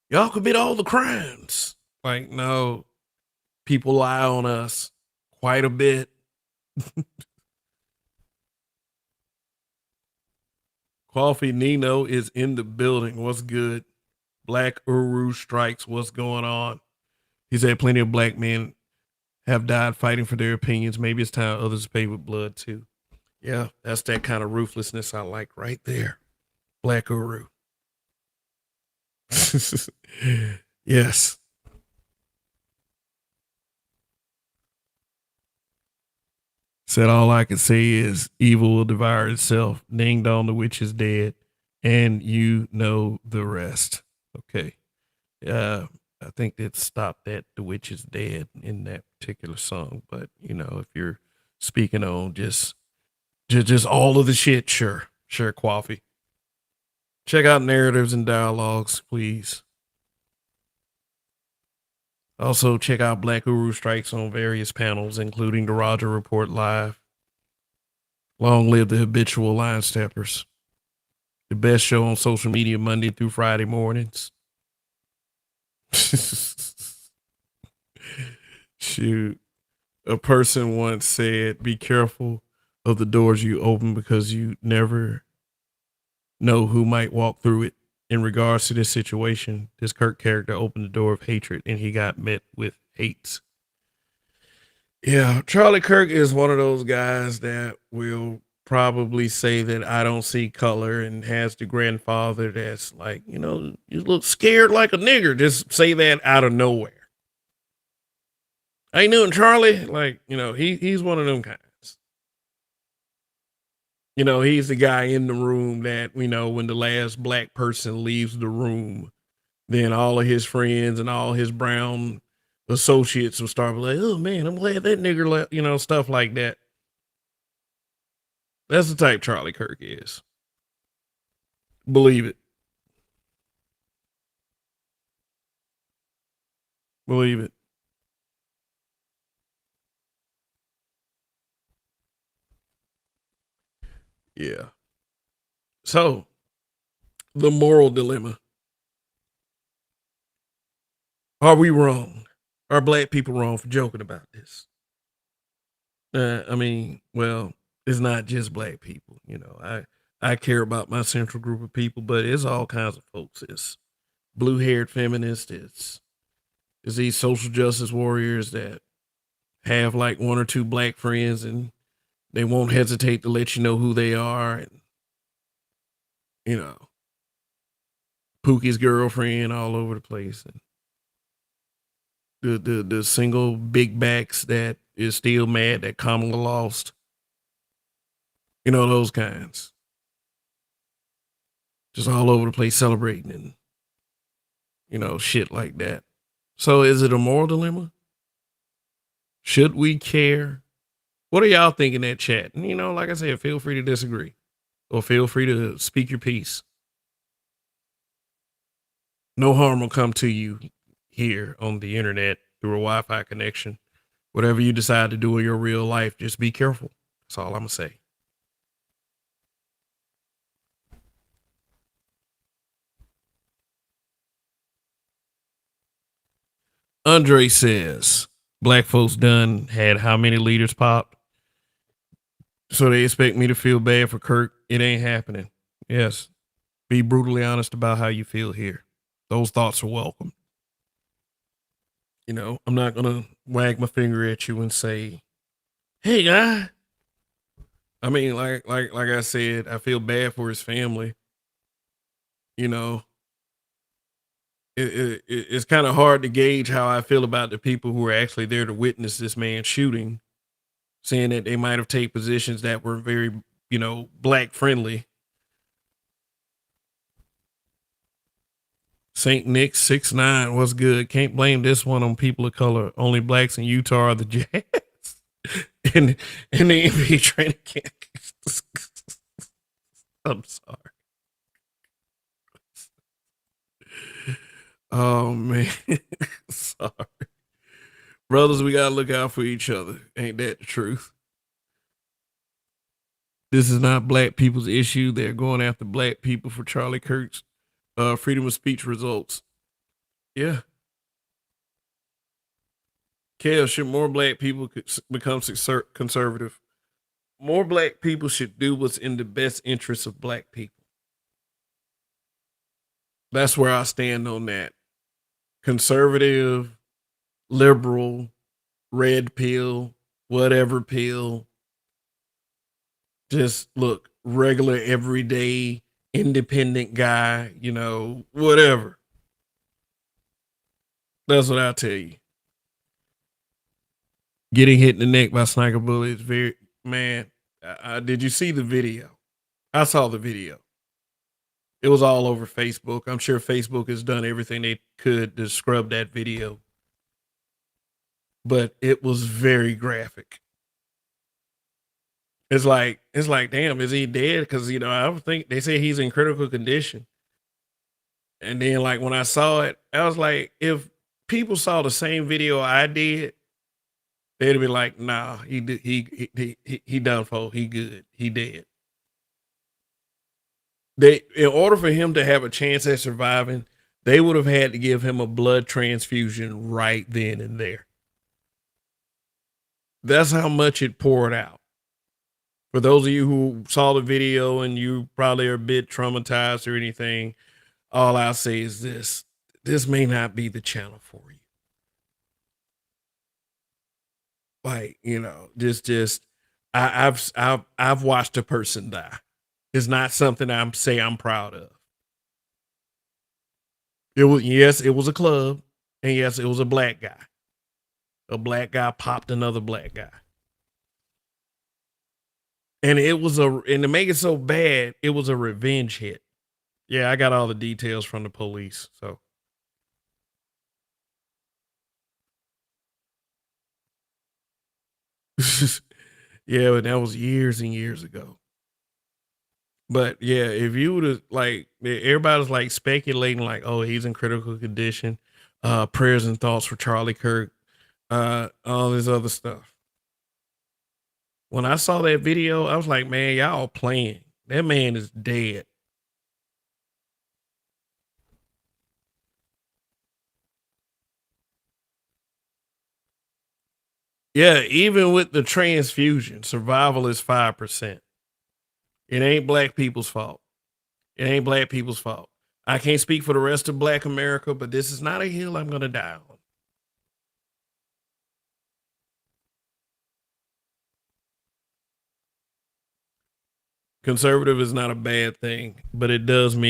Y'all commit all the crimes. Like, no, people lie on us quite a bit. Coffee Nino is in the building. What's good? Black Uru strikes. What's going on? He said plenty of black men have died fighting for their opinions. Maybe it's time others pay with blood too. Yeah, that's that kind of ruthlessness I like right there. Black Uru. Yes. Said all I can say is evil will devour itself. Ding dong, the witch is dead. And you know the rest. Okay. I think it stopped at the witch is dead in that particular song. But if you're speaking on just all of the shit, sure. Sure, Coffee. Check out narratives and dialogues, please. Also, check out Black Uru Strikes on various panels, including the Roger Report Live. Long live the habitual line steppers. The best show on social media Monday through Friday mornings. Shoot. A person once said, be careful of the doors you open because you never know who might walk through it. In regards to this situation, this Kirk character opened the door of hatred and he got met with hates. Yeah, Charlie Kirk is one of those guys that will probably say that I don't see color and has the grandfather that's like, you look scared like a nigger. Just say that out of nowhere. Ain't doing Charlie, like, he's one of them kinds. He's the guy in the room that, when the last black person leaves the room, then all of his friends and all his brown associates will start like, oh man, I'm glad that nigger left, stuff like that. That's the type Charlie Kirk is. Believe it. Believe it. Yeah. So, the moral dilemma. Are we wrong? Are black people wrong for joking about this? Well, it's not just black people. I care about my central group of people, but it's all kinds of folks. It's blue-haired feminists. It's these social justice warriors that have like one or two black friends and they won't hesitate to let you know who they are. And, you know, Pookie's girlfriend all over the place. And the single big backs that is still mad that Kamala lost. Those kinds. Just all over the place celebrating and shit like that. So is it a moral dilemma? Should we care? What are y'all thinking in that chat? And like I said, feel free to disagree or feel free to speak your piece. No harm will come to you here on the internet through a Wi-Fi connection. Whatever you decide to do in your real life, just be careful. That's all I'm gonna say. Andre says, black folks done had how many leaders popped? So they expect me to feel bad for Kirk. It ain't happening. Yes. Be brutally honest about how you feel here. Those thoughts are welcome. I'm not gonna wag my finger at you and say, "Hey, guy." I mean, like I said, I feel bad for his family. You know, it's kind of hard to gauge how I feel about the people who were actually there to witness this man shooting, saying that they might have taken positions that were very, black friendly. Saint Nick 6'9", what's good? Can't blame this one on people of color. Only blacks in Utah are the Jazz. and the NBA training camp. I'm sorry. Oh man. Sorry. Brothers, we gotta look out for each other. Ain't that the truth? This is not black people's issue. They're going after black people for Charlie Kirk's freedom of speech results. Yeah. Kale, should more black people become conservative? More black people should do what's in the best interest of black people. That's where I stand on that. Conservative, liberal, red pill, whatever pill. Just look, regular, everyday, independent guy, whatever. That's what I tell you. Getting hit in the neck by sniper bullets, very, man. Did you see the video? I saw the video. It was all over Facebook. I'm sure Facebook has done everything they could to scrub that video, but it was very graphic. It's like, damn, is he dead? Because I don't think they say he's in critical condition. And then, like, when I saw it, I was like, if people saw the same video I did, they'd be like, nah, he done for, he good, he dead. In order for him to have a chance at surviving, they would have had to give him a blood transfusion right then and there. That's how much it poured out. For those of you who saw the video and you probably are a bit traumatized or anything, all I'll say is this may not be the channel for you. Like, just I've watched a person die. It's not something I'm proud of. It was a club, and yes, it was a black guy. A black guy popped another black guy. And to make it so bad, it was a revenge hit. Yeah, I got all the details from the police. So yeah, but that was years and years ago. But yeah, if you would have everybody's like speculating like, oh, he's in critical condition, prayers and thoughts for Charlie Kirk, all this other stuff. When I saw that video, I was like, man, y'all playing. That man is dead. Yeah, even with the transfusion, survival is 5%. It ain't black people's fault. It ain't black people's fault. I can't speak for the rest of black America, but this is not a hill I'm gonna die on. Conservative is not a bad thing, but it does not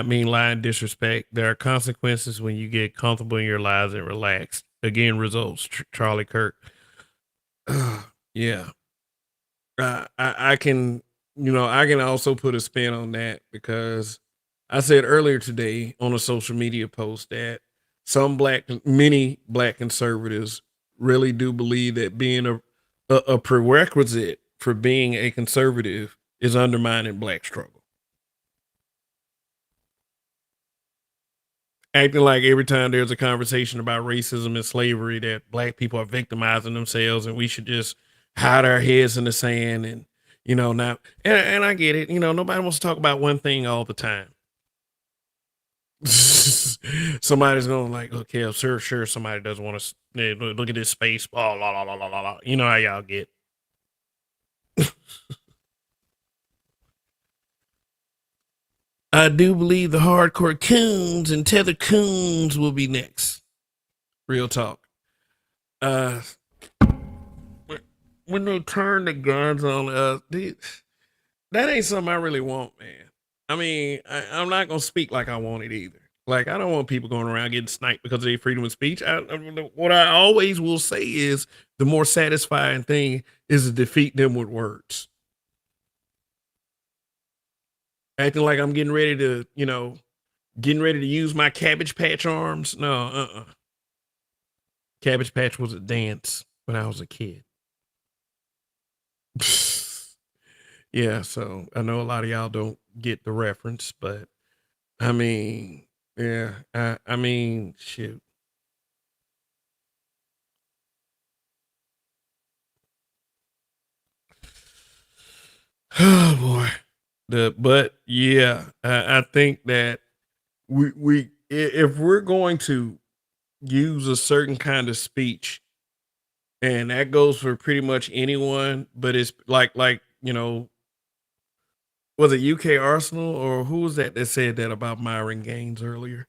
mean lie and disrespect. There are consequences when you get comfortable in your lives and relaxed. Again, results. Charlie Kirk. Yeah, I can, I can also put a spin on that because I said earlier today on a social media post that many black conservatives really do believe that being a prerequisite for being a conservative is undermining black struggle. Acting like every time there's a conversation about racism and slavery that black people are victimizing themselves and we should just hide our heads in the sand and not and I get it, nobody wants to talk about one thing all the time. Somebody's going like, okay, sure, somebody doesn't want to look at this space, blah, blah, blah, blah, blah, blah. You know how y'all get. I do believe the hardcore coons and tether coons will be next. Real talk. Uh, when they turn the guns on us, that ain't something I really want, man. I mean, I'm not gonna speak like I want it either. Like, I don't want people going around getting sniped because of their freedom of speech. What I always will say is the more satisfying thing is to defeat them with words. Acting like I'm getting ready to use my Cabbage Patch arms. No, Cabbage Patch was a dance when I was a kid. Yeah, so I know a lot of y'all don't get the reference, but I mean, yeah, I mean, shoot. Oh boy. But yeah, I think that if we're going to use a certain kind of speech, and that goes for pretty much anyone, but it's like was it UK Arsenal or who was that said that about Myron Gaines earlier?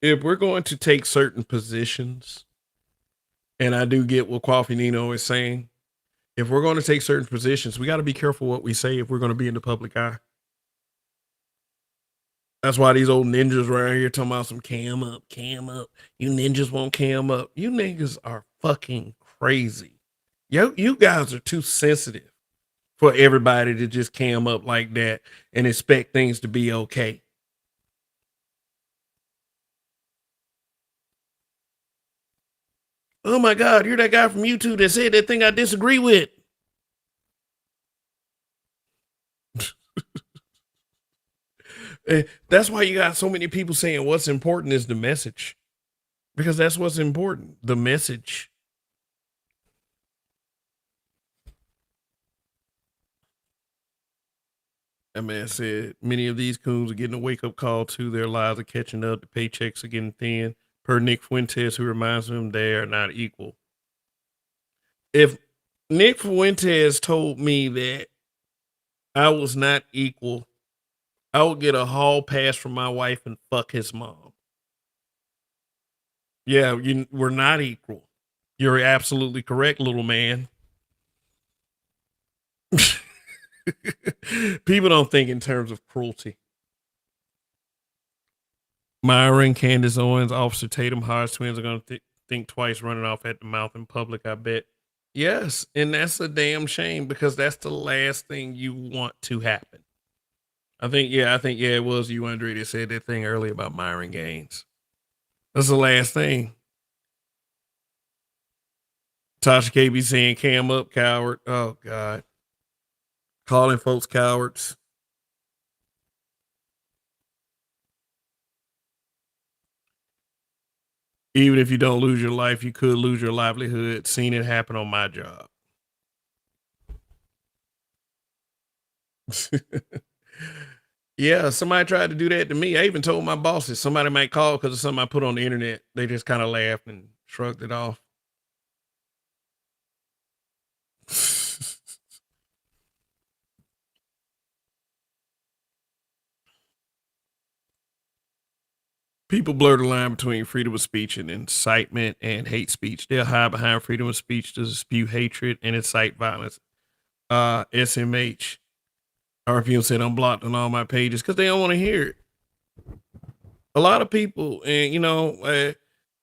If we're going to take certain positions, and I do get what Coffee Nino is saying, if we're going to take certain positions, we got to be careful what we say if we're going to be in the public eye. That's why these old ninjas around here talking about some cam up, cam up. You ninjas won't cam up. You niggas are fucking crazy. You guys are too sensitive for everybody to just cam up like that and expect things to be okay. Oh my God, you're that guy from YouTube that said that thing I disagree with. That's why you got so many people saying what's important is the message. Because that's what's important. The message. That man said many of these coons are getting a wake up call too. Their lives are catching up. The paychecks are getting thin. Per Nick Fuentes, who reminds them they are not equal. If Nick Fuentes told me that I was not equal, I would get a hall pass from my wife and fuck his mom. Yeah, we're not equal. You're absolutely correct, little man. People don't think in terms of cruelty. Myron, Candace Owens, Officer Tatum, Hodge twins are going to think twice running off at the mouth in public, I bet. Yes, and that's a damn shame because that's the last thing you want to happen. I think it was you, Andre, that said that thing earlier about Myron Gaines. That's the last thing. Tasha K be saying cam up, coward. Oh God. Calling folks cowards. Even if you don't lose your life, you could lose your livelihood. Seen it happen on my job. Yeah, somebody tried to do that to me. I even told my bosses somebody might call because of something I put on the internet. They just kind of laughed and shrugged it off. People blur the line between freedom of speech and incitement and hate speech. They'll hide behind freedom of speech to spew hatred and incite violence. SMH. RPM said I'm blocked on all my pages because they don't want to hear it. A lot of people, and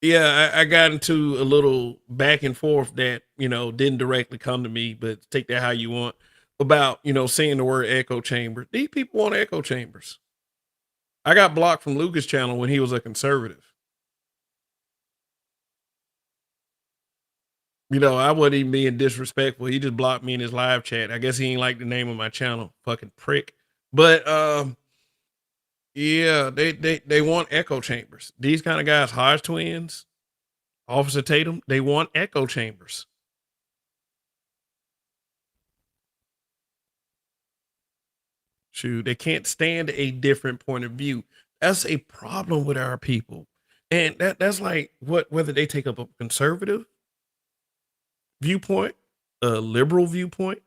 yeah, I got into a little back and forth that didn't directly come to me, but take that how you want. about, saying the word echo chamber. These people want echo chambers. I got blocked from Lucas' channel when he was a conservative. I wasn't even being disrespectful. He just blocked me in his live chat. I guess he ain't like the name of my channel. Fucking prick. But yeah, they want echo chambers. These kind of guys, Hodge twins, Officer Tatum, they want echo chambers. Shoot, they can't stand a different point of view. That's a problem with our people. And that's like whether they take up a conservative viewpoint, a liberal viewpoint,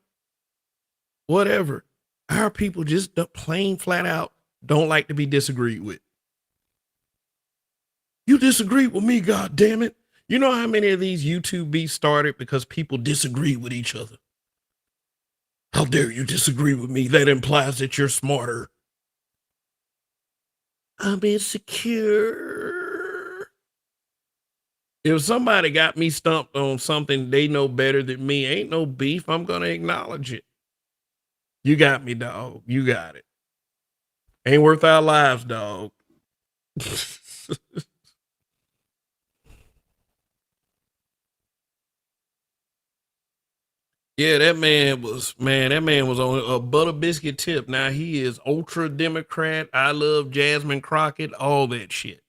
whatever. Our people just plain flat out don't like to be disagreed with. You disagree with me, god damn it. You know how many of these YouTube beefs started because people disagree with each other? How dare you disagree with me? That implies that you're smarter. I'm insecure. If somebody got me stumped on something they know better than me, ain't no beef. I'm going to acknowledge it. You got me, dog. You got it. Ain't worth our lives, dog. Yeah, that man was on a butter biscuit tip. Now he is ultra Democrat. I love Jasmine Crockett, all that shit.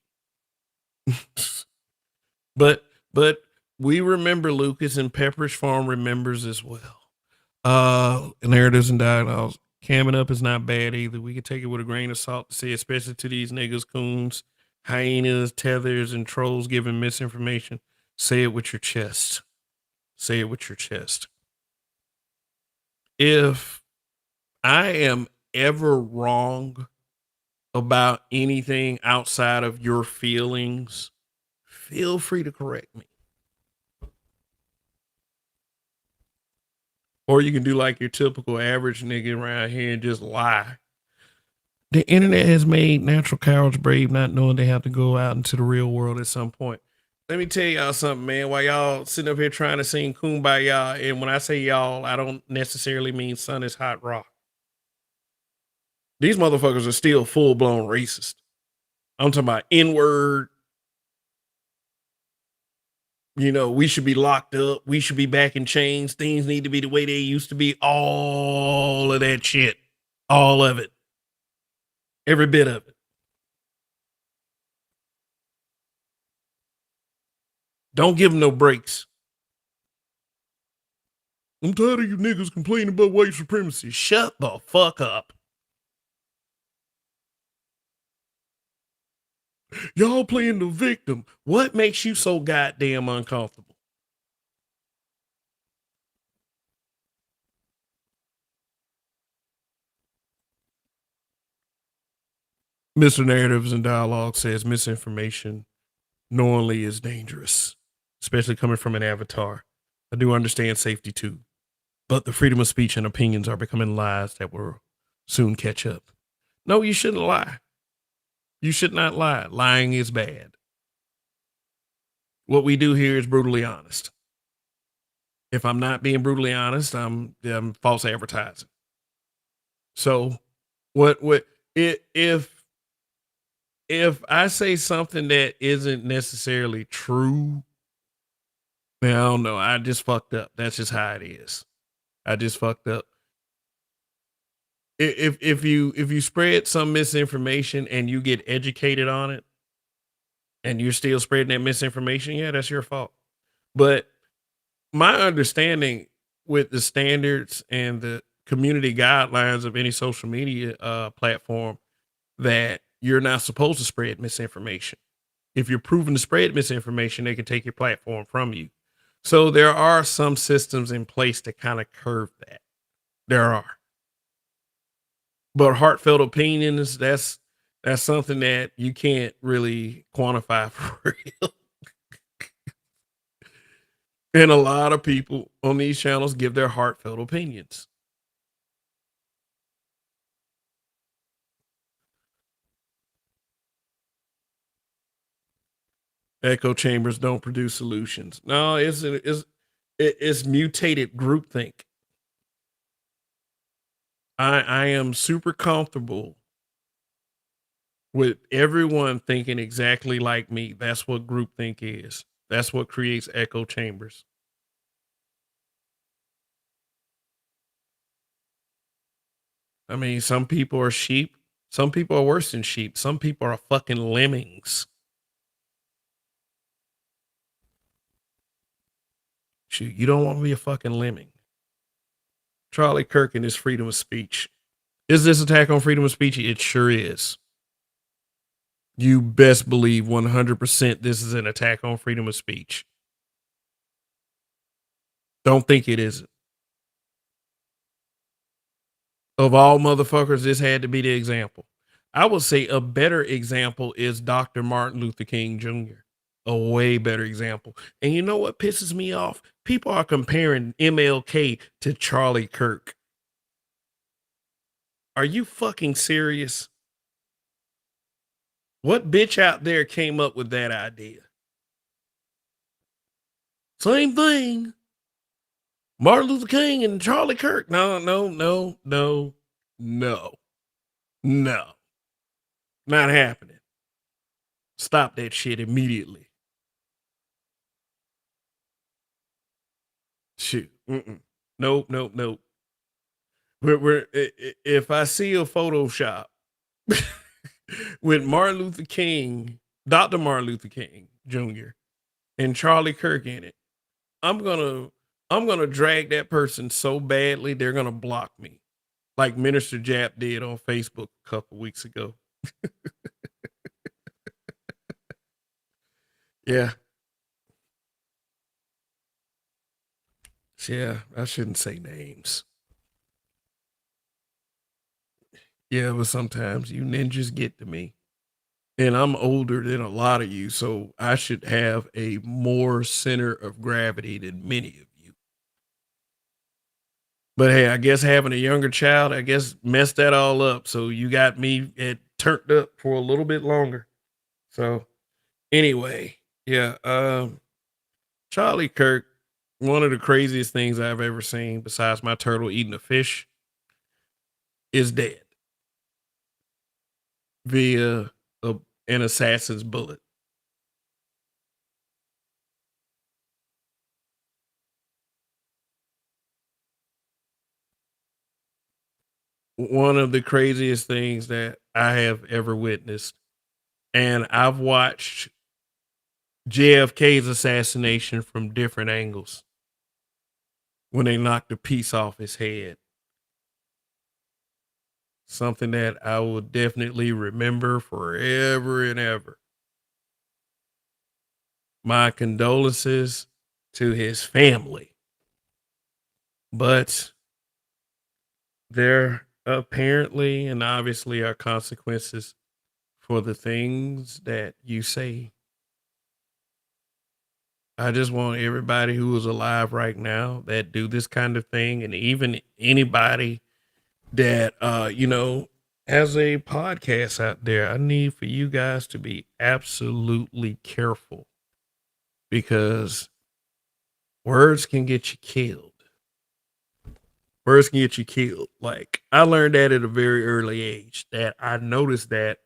but but we remember Lucas, and Pepperidge Farm remembers as well. Narratives and dialogues. Camming up is not bad either. We can take it with a grain of salt to say, especially to these niggas, coons, hyenas, tethers, and trolls giving misinformation. Say it with your chest. Say it with your chest. If I am ever wrong about anything outside of your feelings, feel free to correct me. Or you can do like your typical average nigga around here and just lie. The internet has made natural cowards brave, not knowing they have to go out into the real world at some point. Let me tell y'all something, man. While y'all sitting up here trying to sing Kumbaya, and when I say y'all, I don't necessarily mean Sun is Hot Rock. These motherfuckers are still full blown racist. I'm talking about N-word. We should be locked up. We should be back in chains. Things need to be the way they used to be. All of that shit. All of it. Every bit of it. Don't give them no breaks. I'm tired of you niggas complaining about white supremacy. Shut the fuck up. Y'all playing the victim. What makes you so goddamn uncomfortable? Mr. Narratives and Dialogue says misinformation knowingly is dangerous, especially coming from an avatar. I do understand safety too, but the freedom of speech and opinions are becoming lies that will soon catch up. No, you shouldn't lie. You should not lie. Lying is bad. What we do here is brutally honest. If I'm not being brutally honest, I'm false advertising. So what if I say something that isn't necessarily true, man, I don't know. I just fucked up. That's just how it is. I just fucked up. If you spread some misinformation and you get educated on it and you're still spreading that misinformation, yeah, that's your fault. But my understanding with the standards and the community guidelines of any social media platform, that you're not supposed to spread misinformation. If you're proven to spread misinformation, they can take your platform from you. So there are some systems in place to kind of curve that. There are. But heartfelt opinions, that's something that you can't really quantify for real. And a lot of people on these channels give their heartfelt opinions. Echo chambers don't produce solutions. No, it's mutated groupthink. I am super comfortable with everyone thinking exactly like me. That's what groupthink is. That's what creates echo chambers. I mean, some people are sheep. Some people are worse than sheep. Some people are fucking lemmings. Shoot, you don't want to be a fucking lemming. Charlie Kirk and his freedom of speech. Is this attack on freedom of speech? It sure is. You best believe 100% this is an attack on freedom of speech. Don't think it isn't. Of all motherfuckers, this had to be the example. I would say a better example is Dr. Martin Luther King Jr. A way better example. And you know what pisses me off? People are comparing MLK to Charlie Kirk. Are you fucking serious? What bitch out there came up with that idea? Same thing. Martin Luther King and Charlie Kirk. No, no, no, no, no, no. Not happening. Stop that shit immediately. Shoot. Mm-mm. Nope, nope, nope. If I see a Photoshop with Martin Luther King, Dr. Martin Luther King Jr. and Charlie Kirk in it, I'm gonna I'm gonna drag that person so badly they're gonna block me, like Minister Jap did on Facebook a couple weeks ago. Yeah, yeah, I shouldn't say names. Yeah, but sometimes you ninjas get to me. And I'm older than a lot of you, so I should have a more center of gravity than many of you. But hey, I guess having a younger child, I guess messed that all up. So you got me it turned up for a little bit longer. So anyway, yeah, Charlie Kirk, one of the craziest things I've ever seen, besides my turtle eating a fish, is dead via an assassin's bullet. One of the craziest things that I have ever witnessed. And I've watched JFK's assassination from different angles when they knocked a piece off his head. Something that I will definitely remember forever and ever. My condolences to his family. But there apparently and obviously are consequences for the things that you say. I just want everybody who is alive right now that do this kind of thing, and even anybody that has a podcast out there, I need for you guys to be absolutely careful because words can get you killed. Words can get you killed. Like I learned that at a very early age. That I noticed that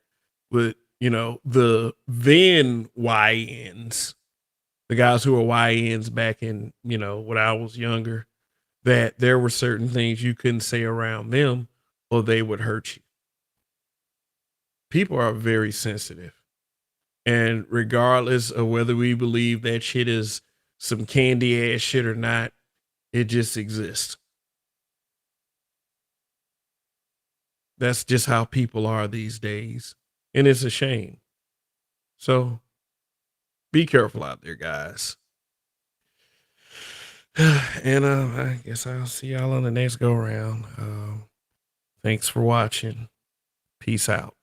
with the then YNs, the guys who were YNs back in when I was younger, that there were certain things you couldn't say around them or they would hurt you. People are very sensitive. And regardless of whether we believe that shit is some candy ass shit or not, it just exists. That's just how people are these days. And it's a shame. So be careful out there, guys. And I guess I'll see y'all on the next go round. Thanks for watching. Peace out.